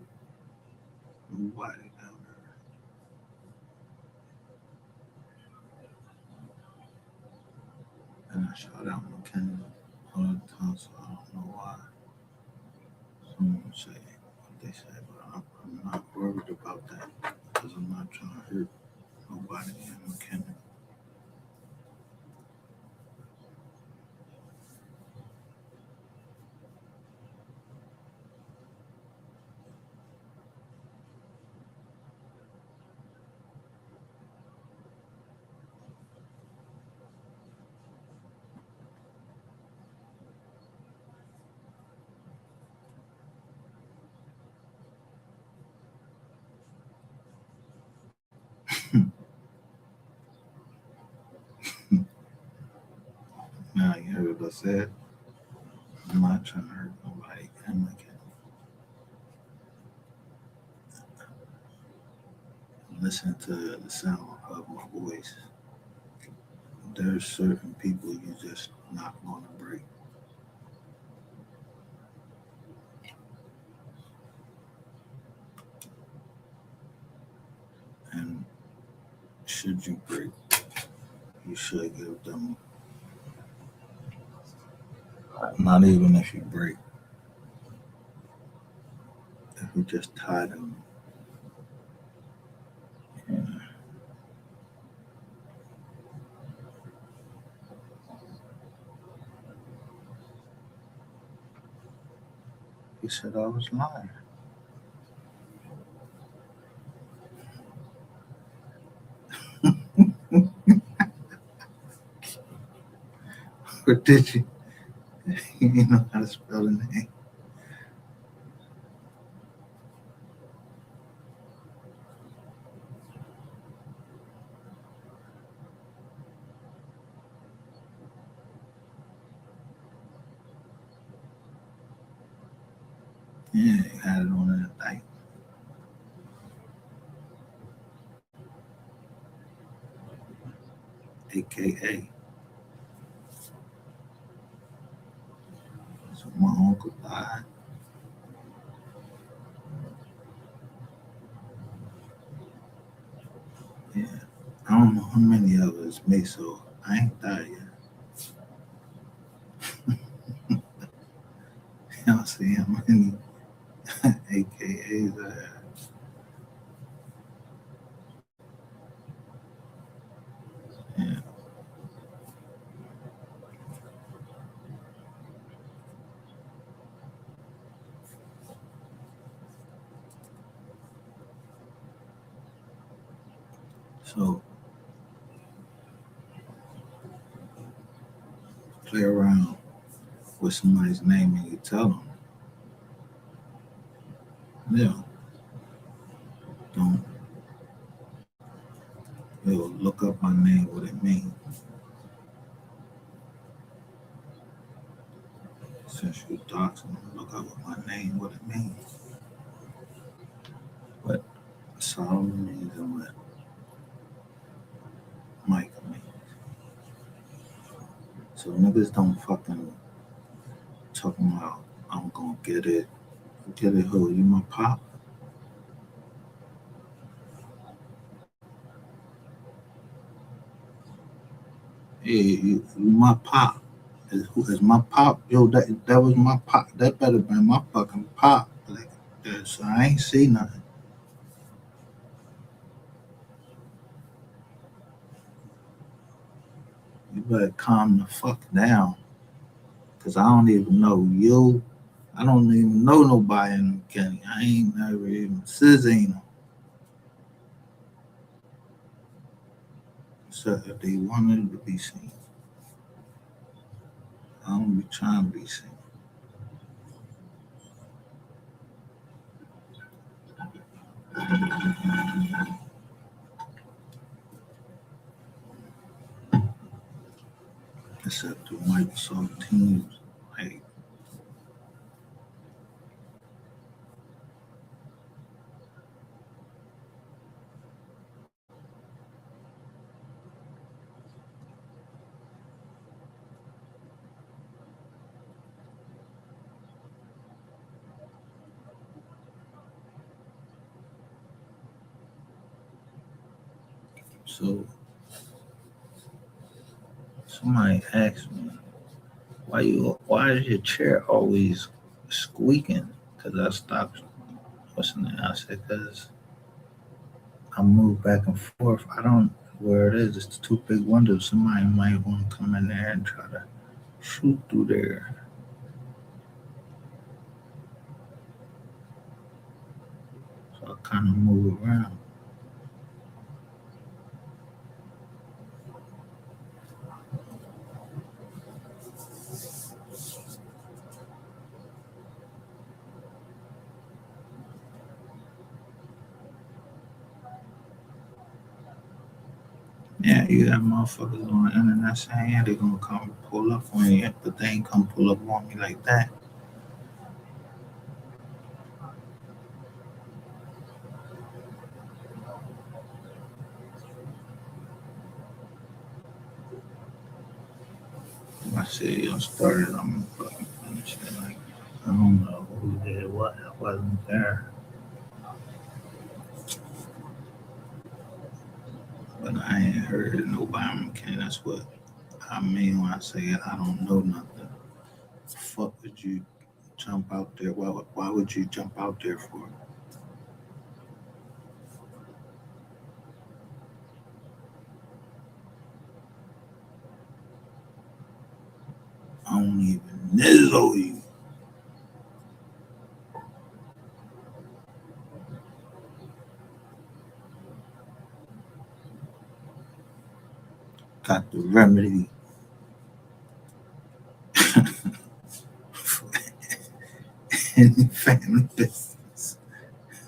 Speaker 1: nobody down there. And I shout out McKenna all the time, so I don't know why someone say what they say, but I'm not worried about that because I'm not trying to hurt nobody in McKenna. Now you heard what I said. I'm not trying to hurt nobody in McKenna. Listen to the sound of my voice. There's certain people you just not gonna break. And should you break, you should give them, not even if you break, if you just tie them. And he said I was lying. But did you? You know how to spell the name. Yeah, he had it on that thing. AKA. So my uncle died. Yeah. I don't know how many of us me, so I ain't died yet. Y'all see how many AKAs I have. Yeah. So play around with somebody's name and you tell them, yeah, don't, look up my name, what it means. Since you doxing, look up my name, what it means. What Solomon means and what Mike means. So niggas don't fucking talking about I'm gonna get it. Get it who? You my pop? Yeah, you my pop. Is my pop? Yo, that was my pop. That better been my fucking pop. Like, yeah, so I ain't see nothing. You better calm the fuck down, cause I don't even know you. I don't even know nobody in Kenny. I ain't never even seen them. Except if they wanted to be seen. I don't be trying to be seen. Except the Microsoft Teams. Like, so somebody asked me, why is your chair always squeaking? Cause I stopped listening. I said, cause I move back and forth. I don't where it is. It's two big windows. Somebody might want to come in there and try to shoot through there. So I kind of move around. Yeah, you got motherfuckers on the internet saying, yeah, they gonna come pull up on you, but they ain't come pull up on me like that. I said, you started, I'm gonna fucking finish it. Like, I don't know who did what. I wasn't there. But I ain't heard nobody. Okay, that's what I mean when I say I don't know nothing. Fuck would you jump out there? Why would you jump out there for? I don't even know you. Got the remedy for any family business.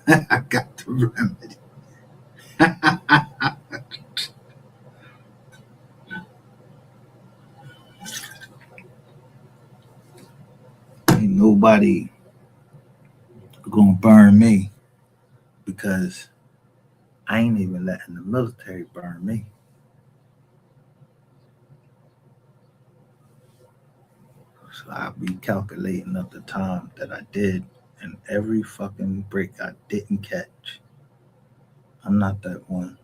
Speaker 1: I got the remedy. Ain't nobody gonna burn me because I ain't even letting the military burn me. So I'll be calculating up the time that I did and every fucking break I didn't catch. I'm not that one.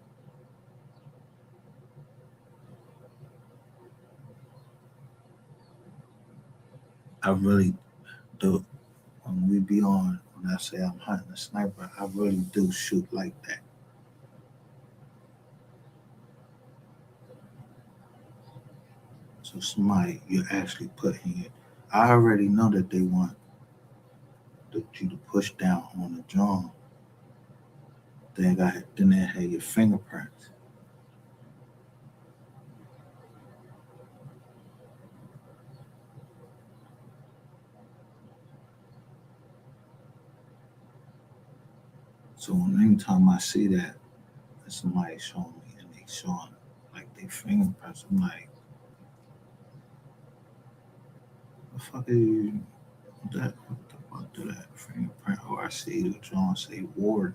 Speaker 1: I really do. When we be on, when I say I'm hunting a sniper, I really do shoot like that. So somebody you're actually putting it. I already know that they want you to push down on the drum. Then they have your fingerprints. So anytime I see that, and somebody showing me and they showing like they fingerprints, I'm like, the fuck are you that? What the fuck do that fingerprint? Or I see the drum say Warden.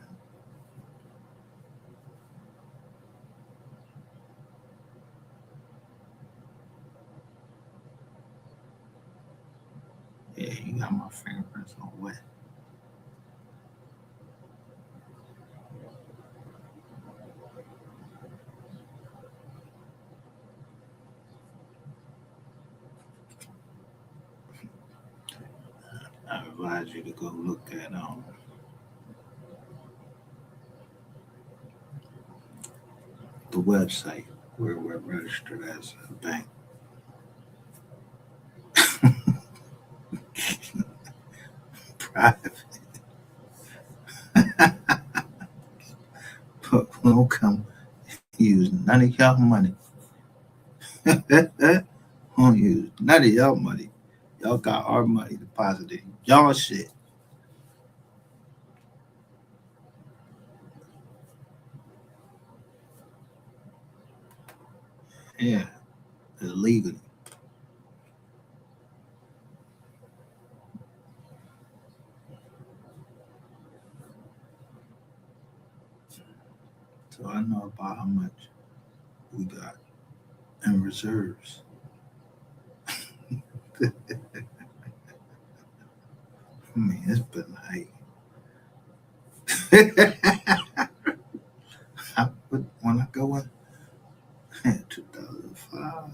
Speaker 1: Yeah, got my fingerprints on what? I advise you to go look at the website where we're registered as a bank. Private. But we don't come use none of y'all money. Don't use none of y'all money. Y'all got our money deposited. Y'all shit. Yeah, illegally. So I know about how much we got in reserves. I mean, it's been like when I go in 2005,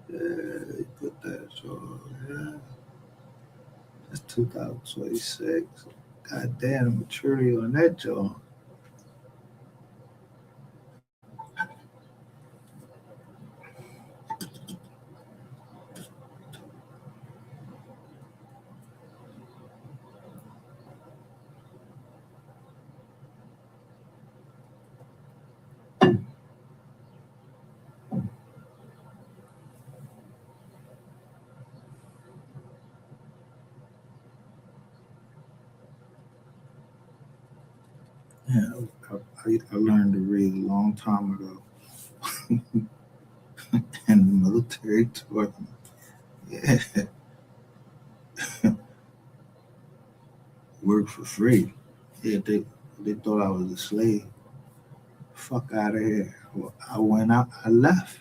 Speaker 1: yeah, they put that so yeah, it's 2026. God damn, the maturity on that joint. Yeah, I learned to read a long time ago in the military taught me. Yeah, work for free. Yeah, they thought I was a slave. Fuck out of here. Well, I went out, I left.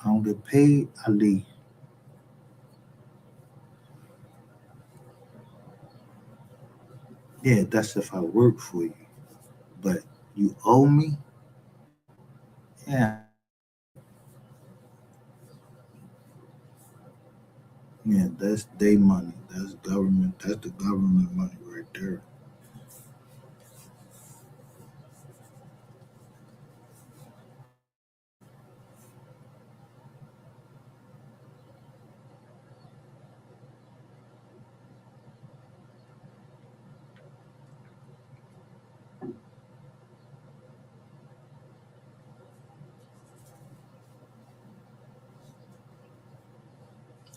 Speaker 1: I don't get paid, I leave. Yeah, that's if I work for you. But you owe me? Yeah. Yeah, that's their money. That's government. That's the government money right there.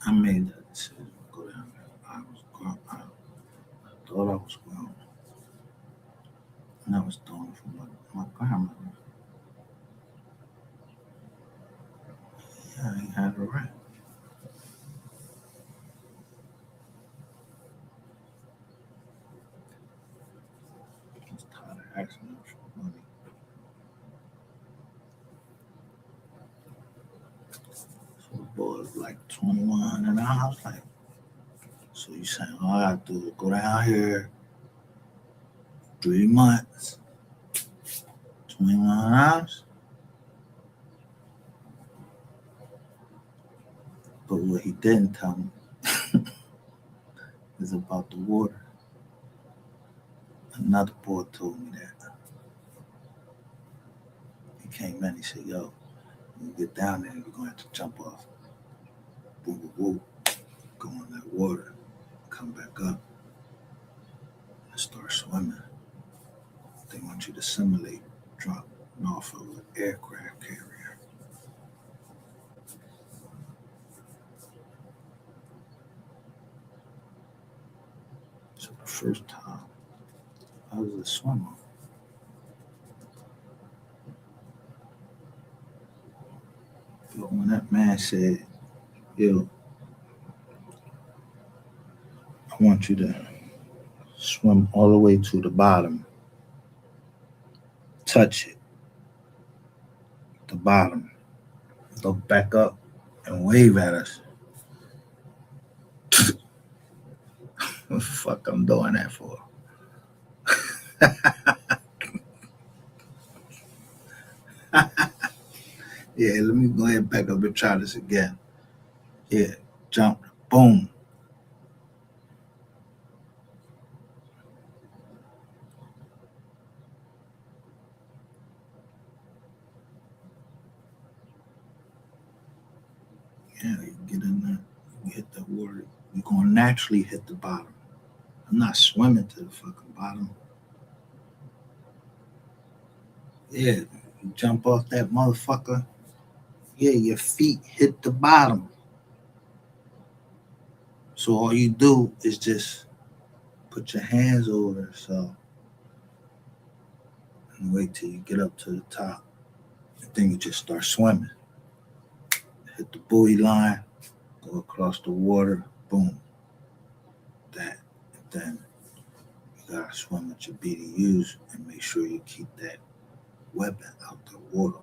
Speaker 1: I made that decision to go down there. I was grown. I thought I was grown. And I was doing it for my grandmother. Yeah, I ain't had a right. I was tired of asking them for money. So the boy was like 21, and I was like, so you saying all I have to do is go down here 3 months, 21 hours? But what he didn't tell me is about the water. Another boy told me that. He came in, he said, yo, when you get down there, you're going to have to jump off. Woo, woo, woo. Go in that water, come back up, and start swimming. They want you to simulate dropping off of an aircraft carrier. So the first time I was a swimmer, but when that man said, yo, I want you to swim all the way to the bottom, touch it, the bottom, look back up and wave at us. What the fuck I'm doing that for? Yeah, let me go ahead and back up and try this again. Yeah, jump, boom. Yeah, you get in there, you hit the water. You're gonna naturally hit the bottom. I'm not swimming to the fucking bottom. Yeah, you jump off that motherfucker. Yeah, your feet hit the bottom. So all you do is just put your hands over yourself and wait till you get up to the top. And then you just start swimming. Hit the buoy line, go across the water, boom, that. And then you gotta swim with your BDUs and make sure you keep that weapon out the water.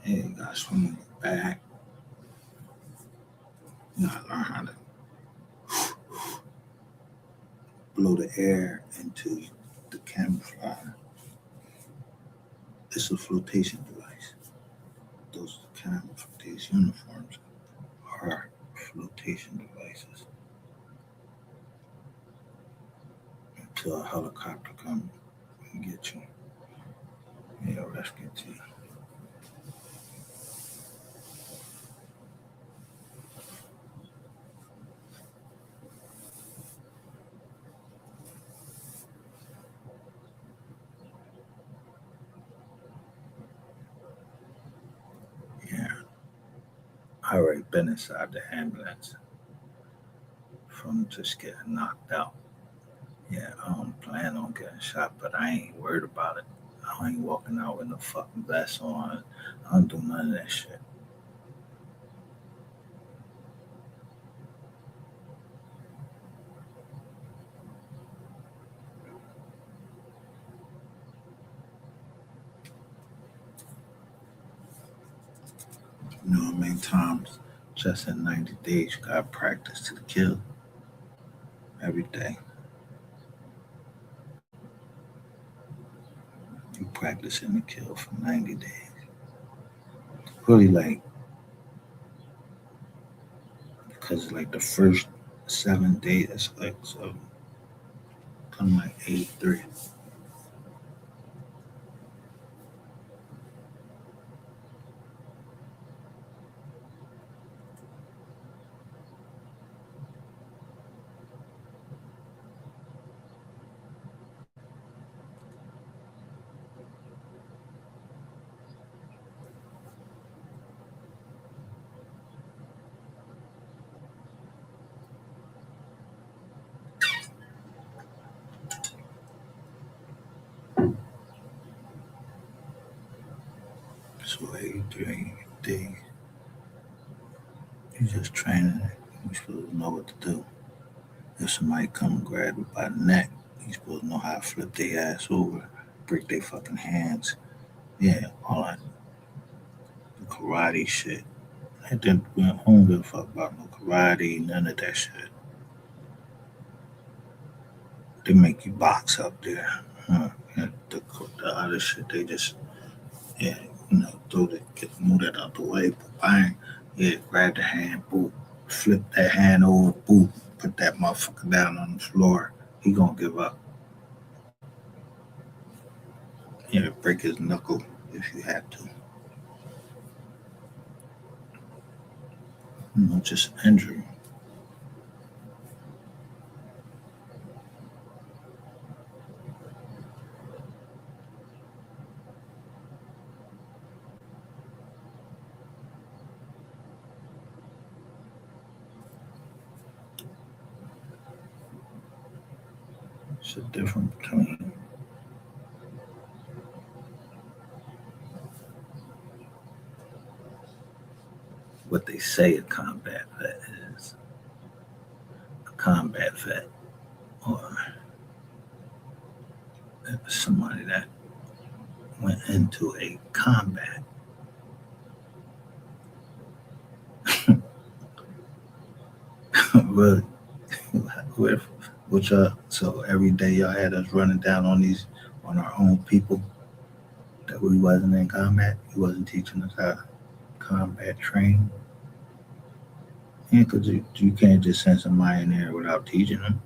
Speaker 1: And you gotta swim in your back. You gotta learn how to blow the air into the camouflage. It's a flotation device. Those camouflage uniforms are flotation devices until a helicopter comes and get you. Yeah, rescue team. Yeah, I already been inside the ambulance from just getting knocked out. Yeah, I don't plan on getting shot, but I ain't worried about it. I ain't walking out with no fucking vest on. I don't do none of that shit. You know how many times just in 90 days you gotta practice to the kill every day. You practicing the kill for 90 days. Really like, because like the first 7 days, it's like, so kind of like 83. So 83 days. You just training it. You're supposed to know what to do. If somebody come and grab you by the neck, you supposed to know how to flip their ass over, break their fucking hands. Yeah, all that karate shit. I don't give a fuck about no karate, none of that shit. They make you box up there. And the other shit, they just, yeah, throw the, move that out the way, bang, yeah, grab the hand, boop, flip that hand over, boop, put that motherfucker down on the floor. He gonna give up. Yeah, break his knuckle if you have to. Just injury. It's a difference between what they say a combat vet is. A combat vet, or somebody that went into a combat. Really? With which so every day y'all had us running down on our own people that we wasn't in combat. He wasn't teaching us how to combat train. Yeah, because you can't just send somebody in there without teaching them.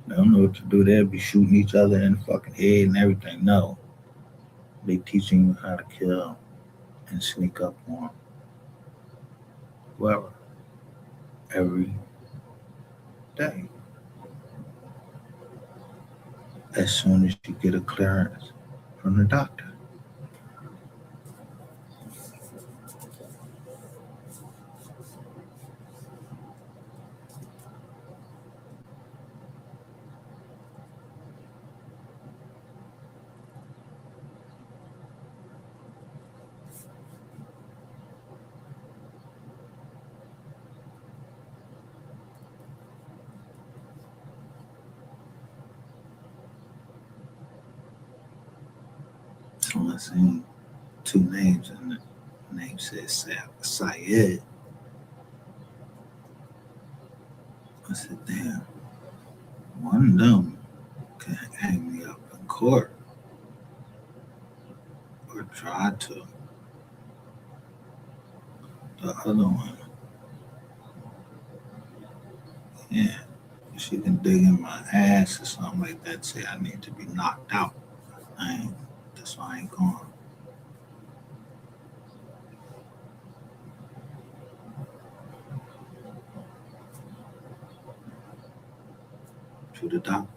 Speaker 1: They don't know what to do. They'll be shooting each other in the fucking head and everything. No, they teaching you how to kill and sneak up on whoever every day. As soon as you get a clearance from the doctor. So I seen two names and the name says Syed. I said, damn, one of them can hang me up in court or try to. The other one, yeah, she can dig in my ass or something like that, say I need to be knocked out. I ain't, that's why I ain't going to the doctor.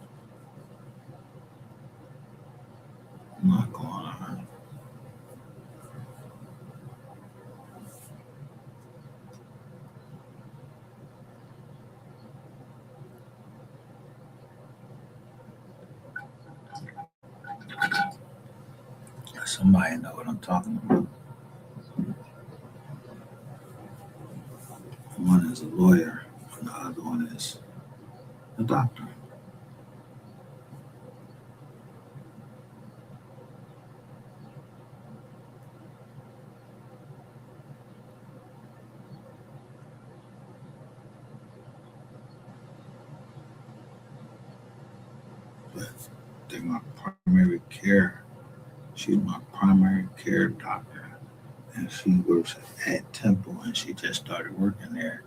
Speaker 1: I'm not going on her. Somebody know what I'm talking about. One is a lawyer, and the other one is a doctor. But they're my primary care. She's my primary care doctor. And she works at Temple, and she just started working there.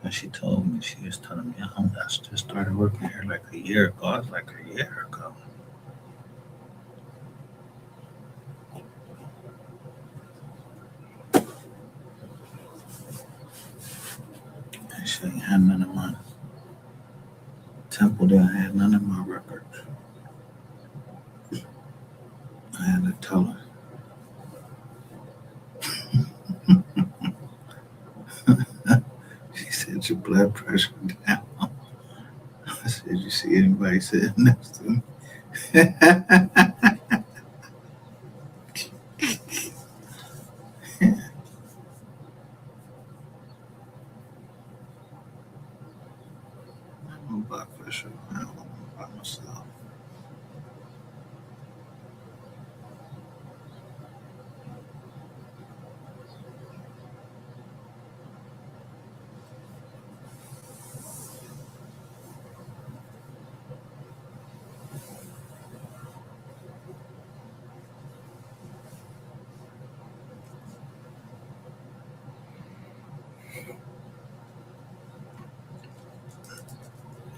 Speaker 1: And she told me, she was telling me, I just started working here like a year ago. I was like, a year ago. And she ain't had none of my Temple didn't have none of my records. I had to tell her. She said your blood pressure down. I said, you see anybody sitting next to me? My blood pressure down by myself.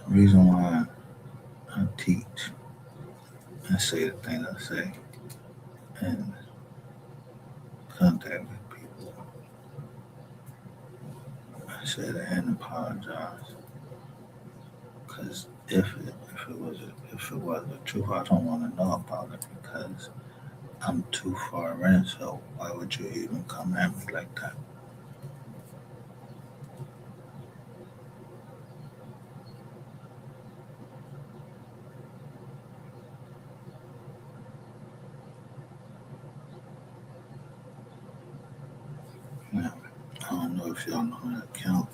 Speaker 1: The reason why I teach and say the things I say and contact with people, I said and apologize. Because if it was the truth, I don't want to know about it because I'm too far in. So why would you even come at me like that? Now, I don't know if y'all know how to count.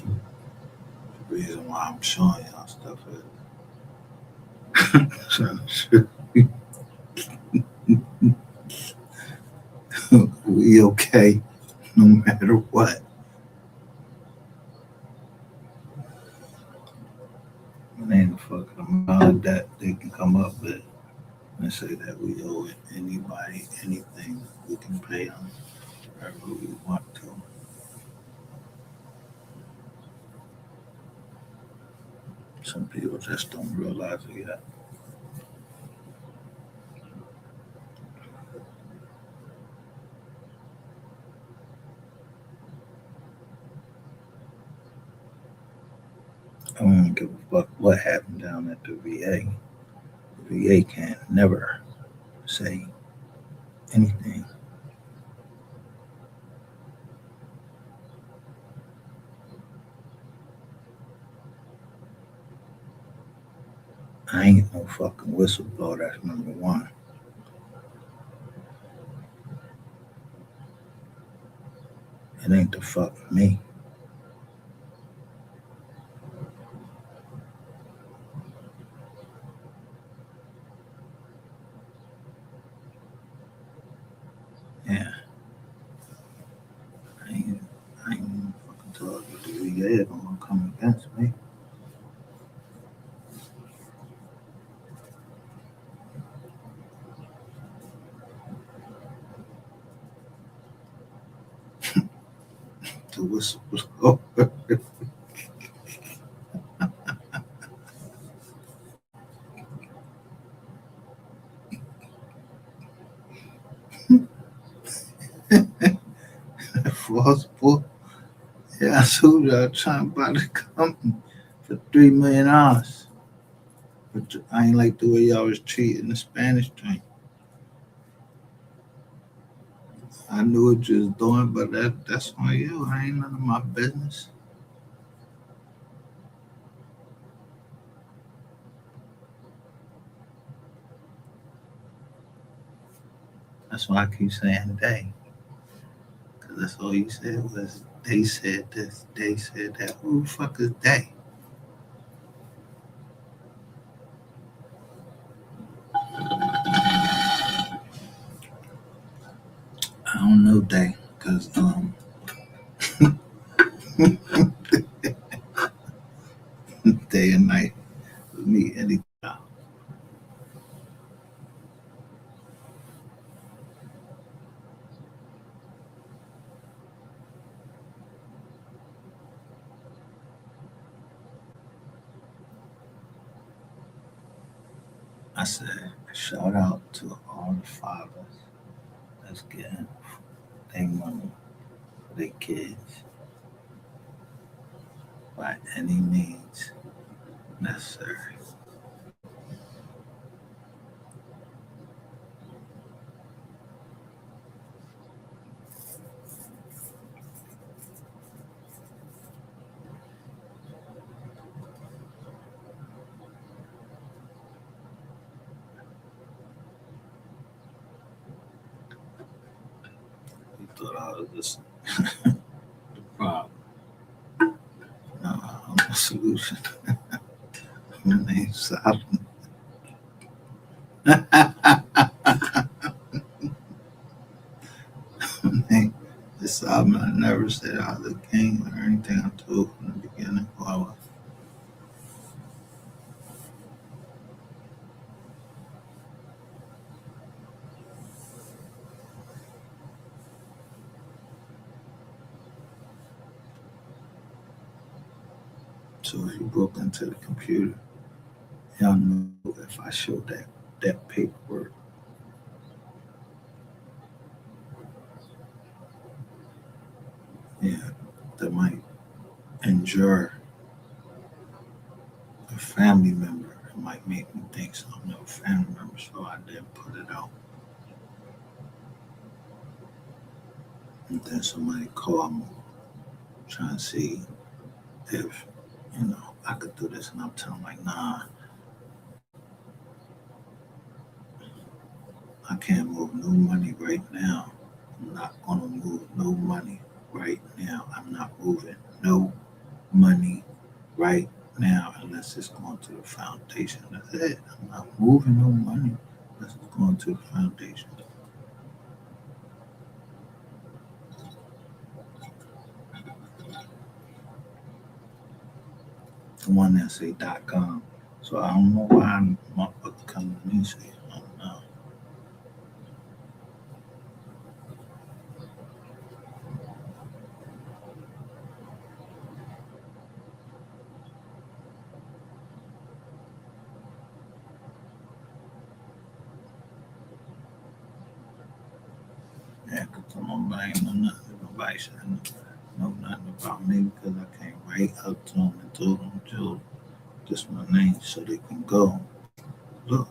Speaker 1: The reason why I'm showing y'all stuff is we okay no matter what. It ain't a fucking amount that they can come up with and say that we owe anybody anything. We can pay them wherever we want to. Some people just don't realize it yet. I don't give a fuck what happened down at the VA. The VA can't never say anything. I ain't no fucking whistleblower. That's number one. It ain't the fuck me. Yeah, I ain't fucking told you the VA gonna come against me. The whistleblower. False book. Yeah, I told you I was trying to buy the company for $3 million. But I ain't like the way y'all was treating the Spanish drink. I knew what you was doing, but that's on you. I ain't none of my business. That's why I keep saying they. Because that's all you said was they said this, they said that. Who the fuck is they? I don't know they. Because day and night with me anytime. I said, shout out to all the fathers that's getting their money for their kids by any means necessary. You thought I was just the problem. No, I'm the solution. My name's Solomon. My name is Solomon. I never said I was a king or anything. I told from the beginning who I was. So if you broke into the computer, y'all know if I showed that paperwork, yeah, that might injure a family member. It might make me think something of a family member, so I didn't put it out. And then somebody called me trying to see if, I could do this. And I'm telling them, like, nah, I can't move no money right now. I'm not going to move no money right now. I'm not moving no money right now unless it's going to the foundation. That's it. I'm not moving no money unless it's going to the foundation. The one that say .com. So I don't know why I'm coming to me say I don't know. Yeah, because nobody know nothing. Nobody should know nothing about me because I came right up to them and told them, Joe, this my name so they can go. Look,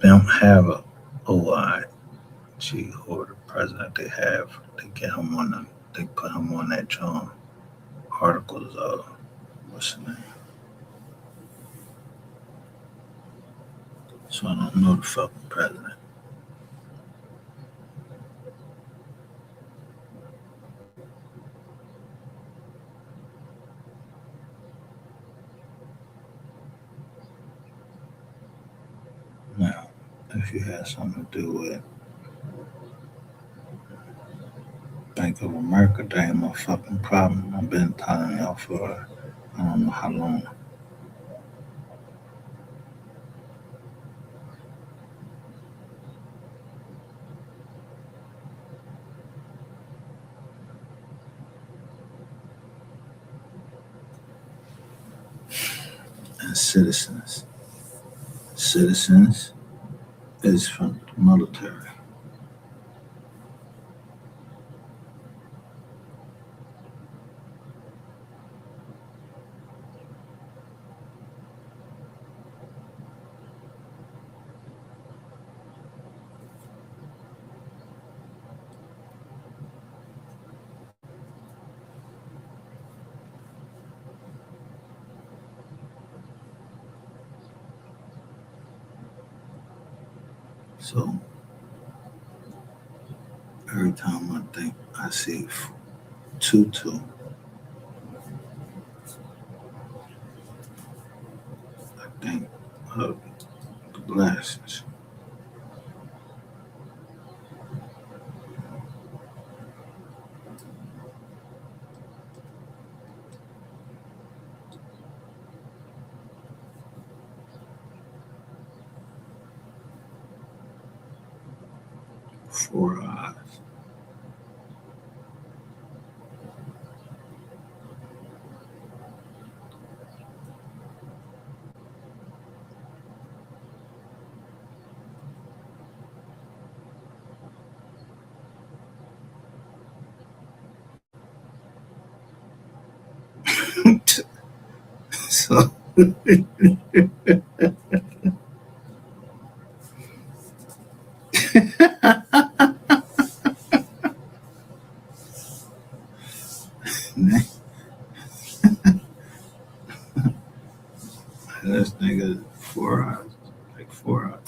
Speaker 1: they don't have a OIG or the president they have. They get him on the, they put him on that articles of what's the name. So I don't know the fucking president. Now, if you had something to do with Bank of America, that ain't my fucking problem. I've been telling y'all for I don't know how long. And citizens. Citizens is from the military. So every time I think I see Tutu, I think of the glasses. 4 eyes. So this nigga 4 eyes, like 4 eyes.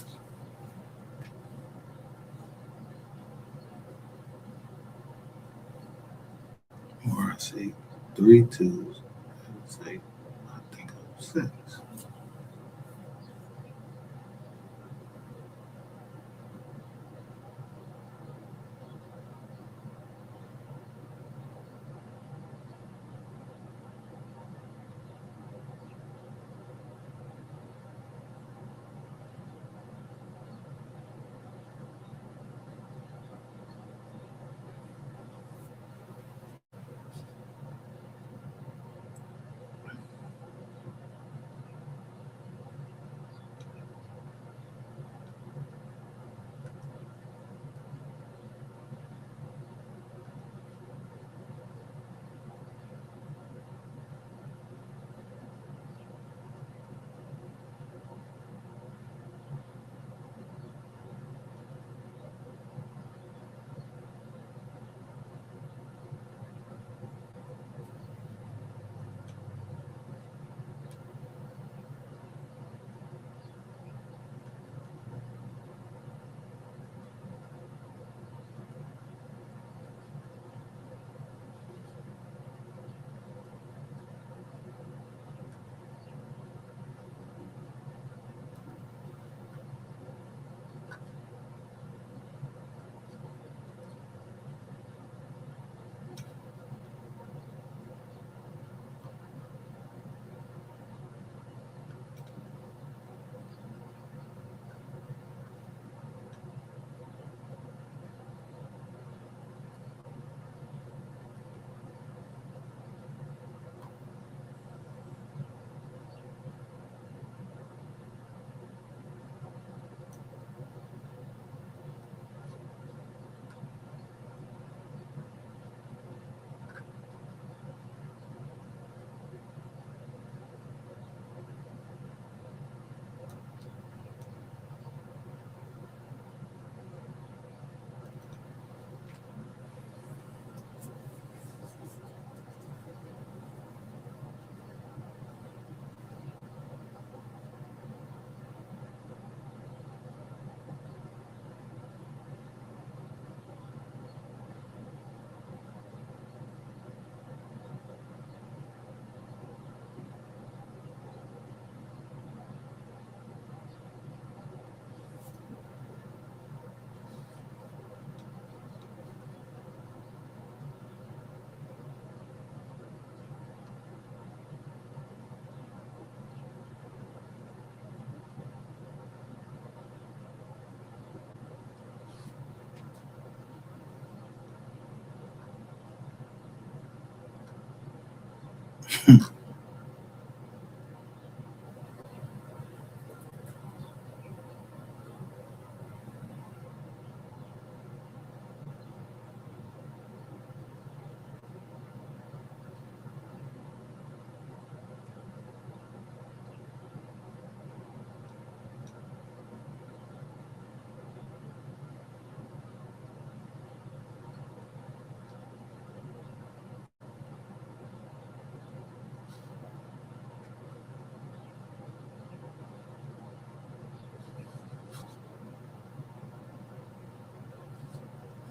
Speaker 1: Or I see 3 twos. I would say I think of 6.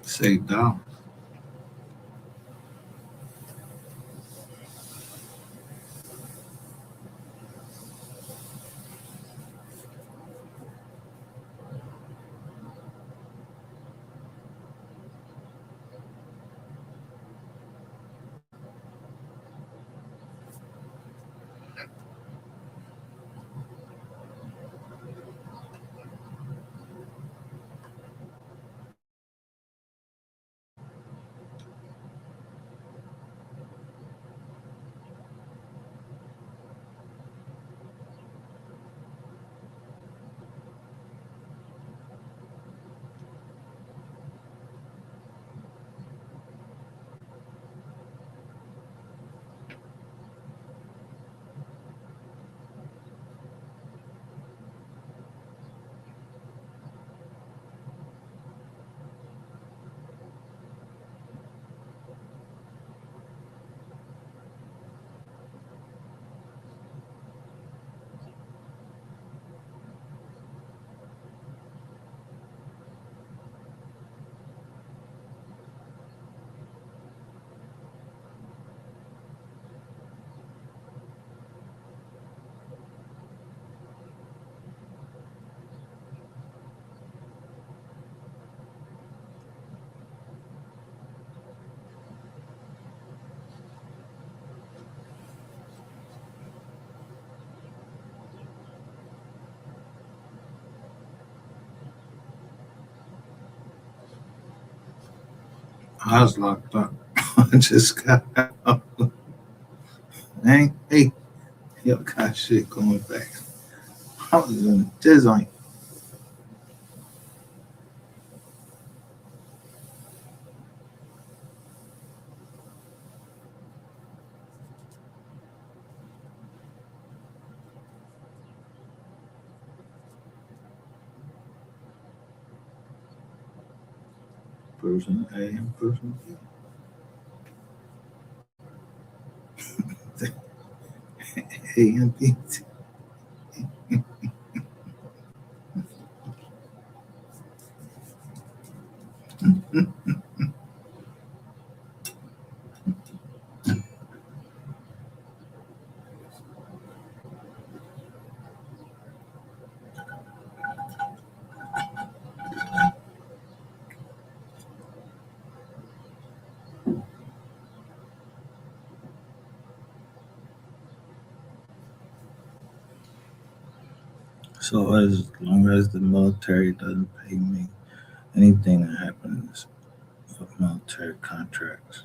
Speaker 1: Say down. I was locked up. I just got out. Hey, yo, got shit going back. I was in this on person A and person B. A and B. So as long as the military doesn't pay me anything that happens with military contracts.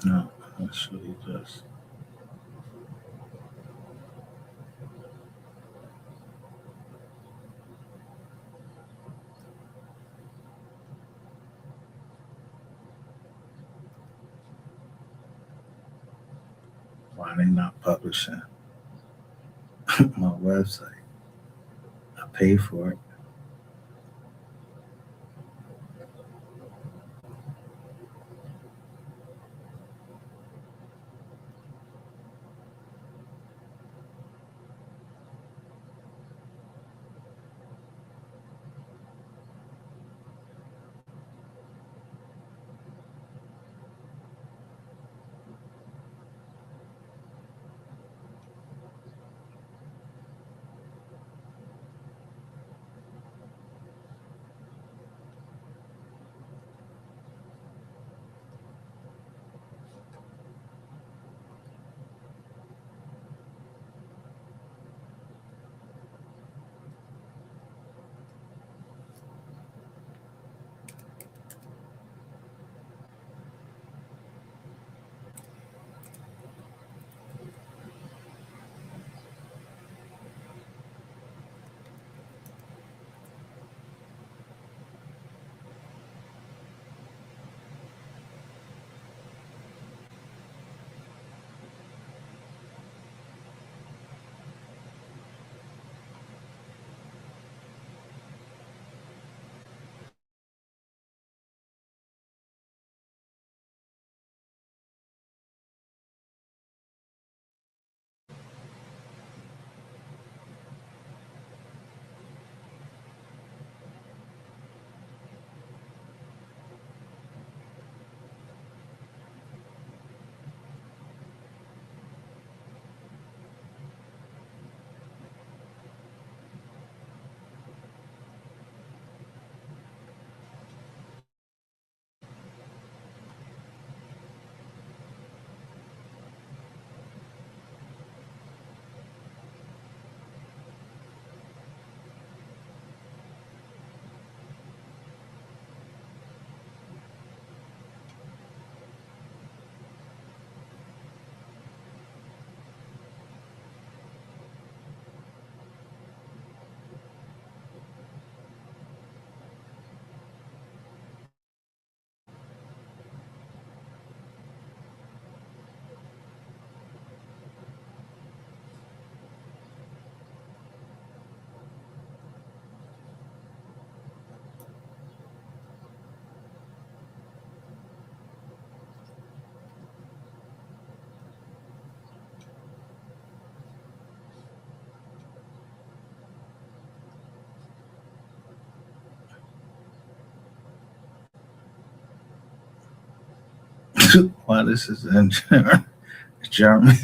Speaker 1: No, that's what he does. Why they not publishing my website? I pay for it. Why this is in German?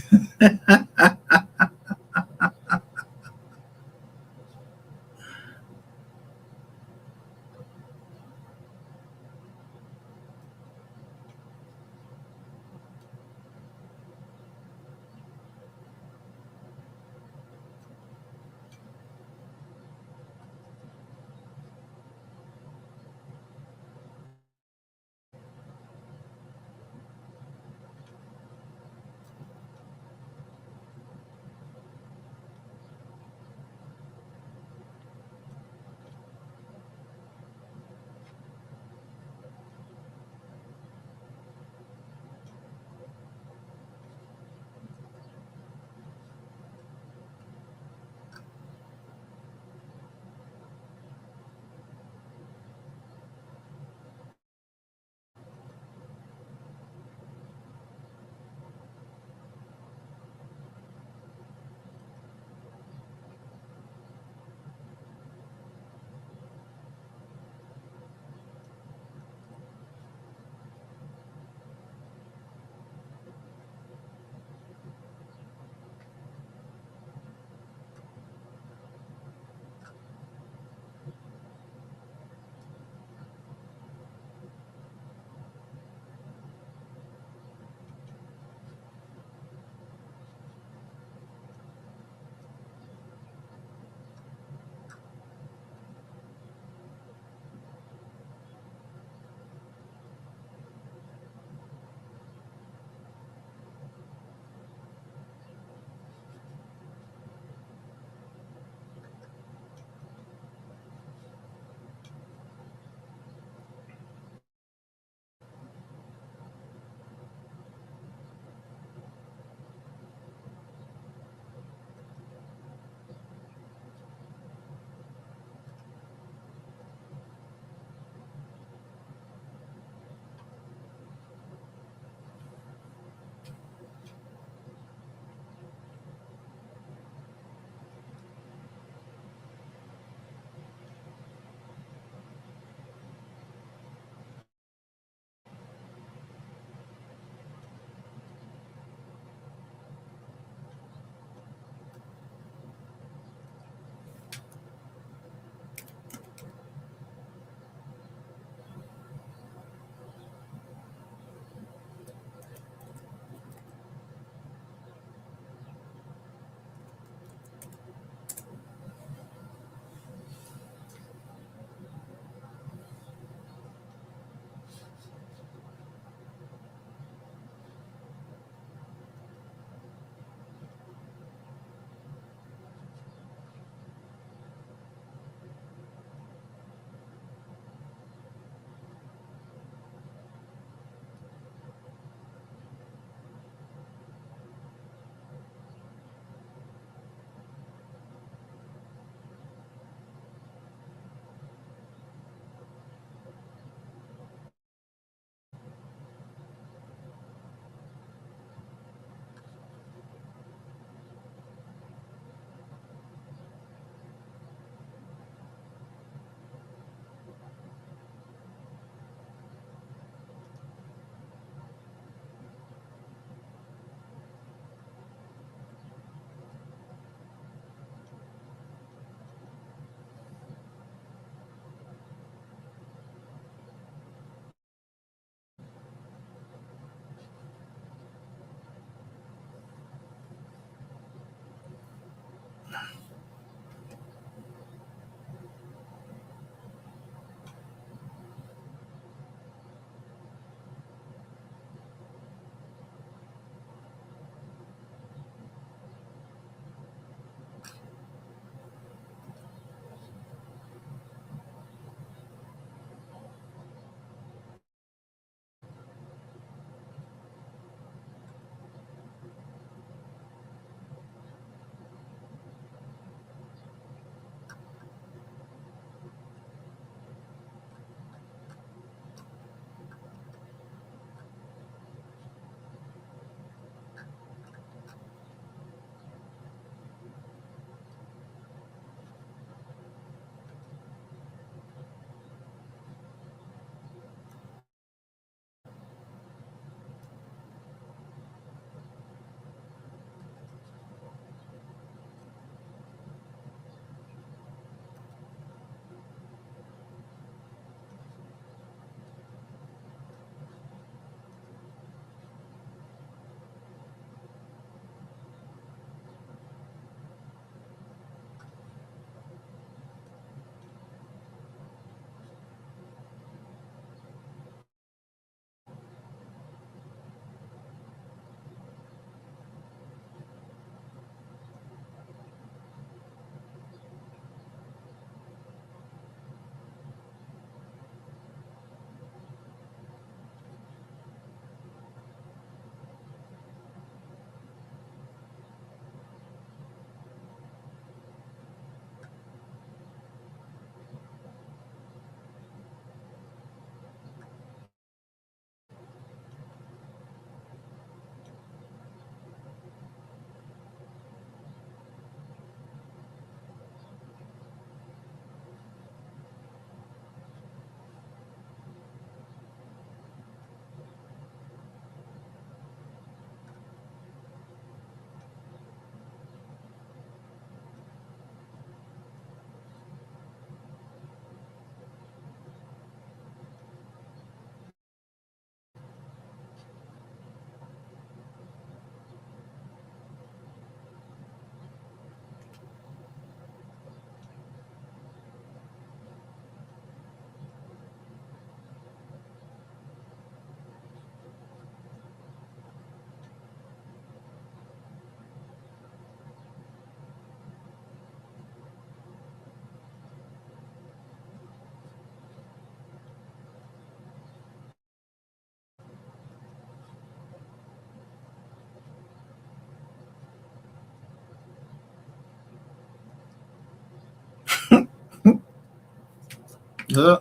Speaker 1: Yeah.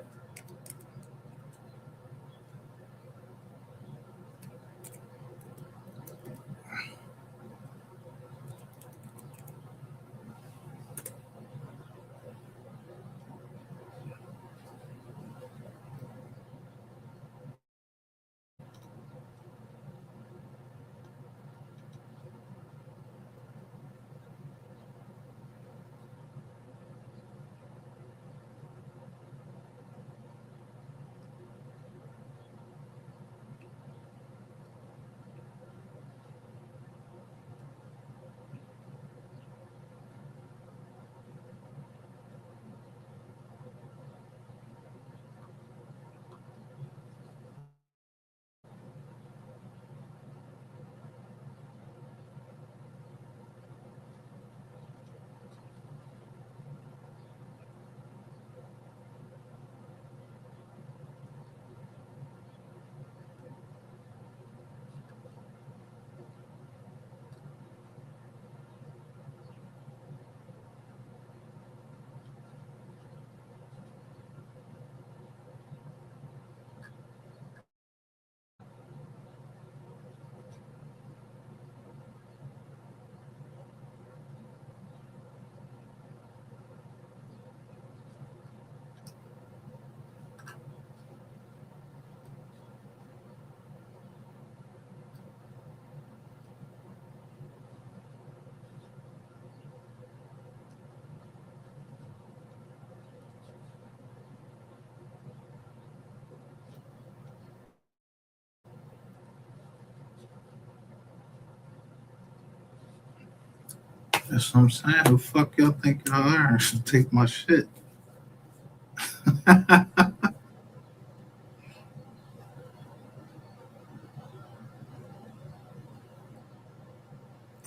Speaker 1: That's what I'm saying. Who fuck y'all think y'all are? Take my shit.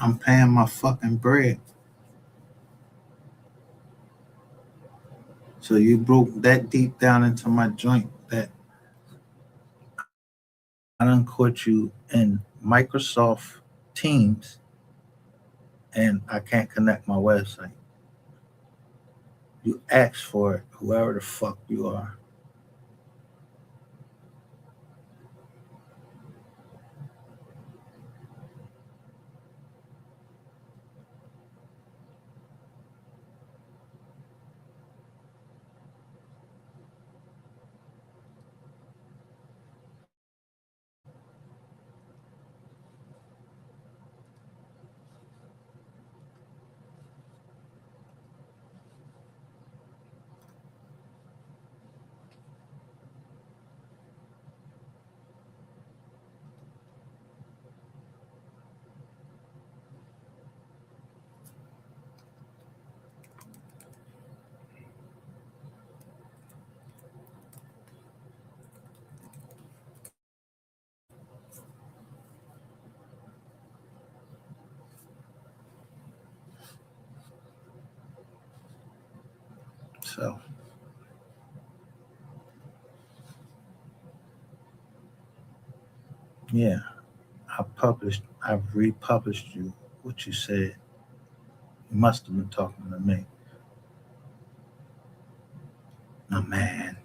Speaker 1: I'm paying my fucking bread. So you broke that deep down into my joint that I done caught you in Microsoft Teams and I can't connect my website. You asked for it, whoever the fuck you are. So yeah, I've republished you what you said. You must have been talking to me. No man.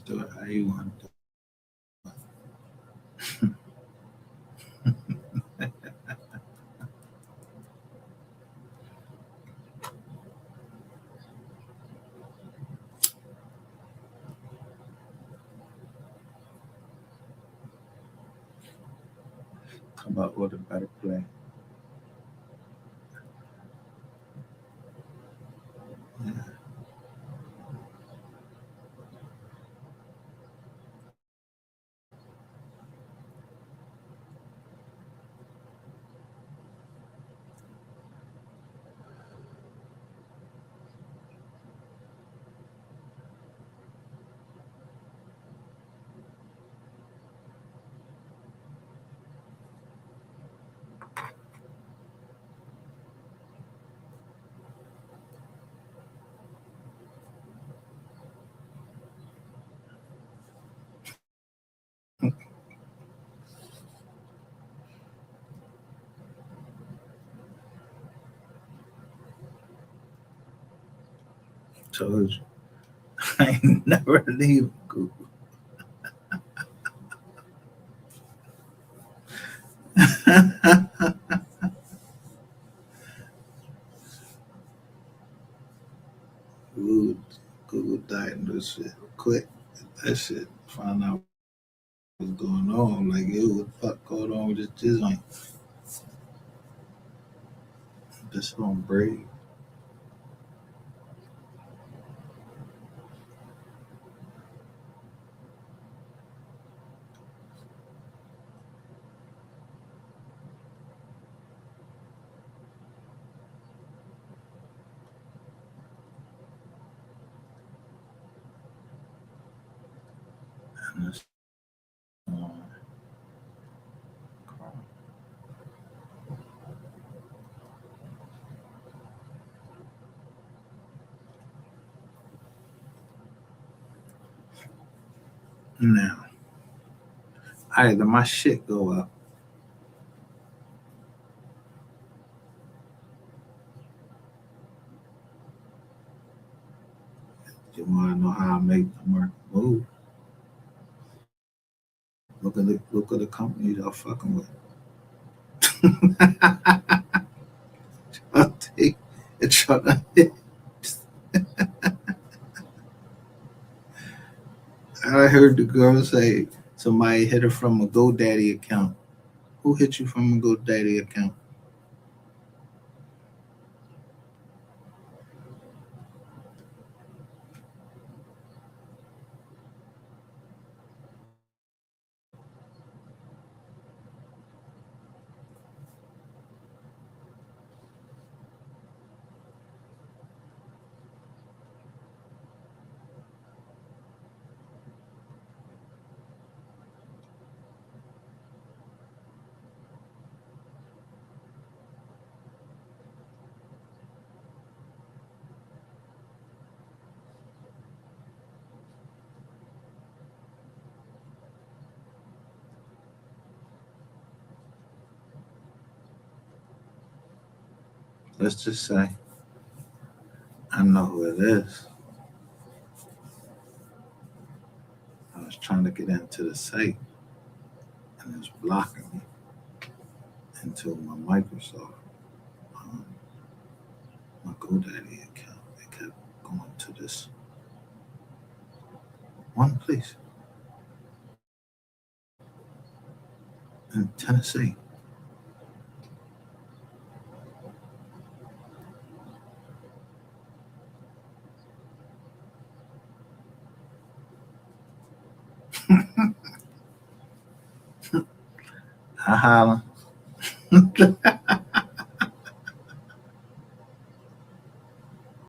Speaker 1: Do it how you want to come up with a better plan. Yeah. Told you. I ain't never leave Google. Google, Google diagnosed shit quick. That shit, find out what's going on. Like, yo, what the fuck going on with this joint? This on break. And it's on. Now, either my shit go up, you want to know how I make the market move. Look at the companies y'all fucking with. I'll take it. I heard the girl say somebody hit her from a GoDaddy account. Who hit you from a GoDaddy account? Let's just say I know who it is. I was trying to get into the site and it's blocking me into my Microsoft, um, my GoDaddy account. It kept going to this one place in Tennessee. I holler.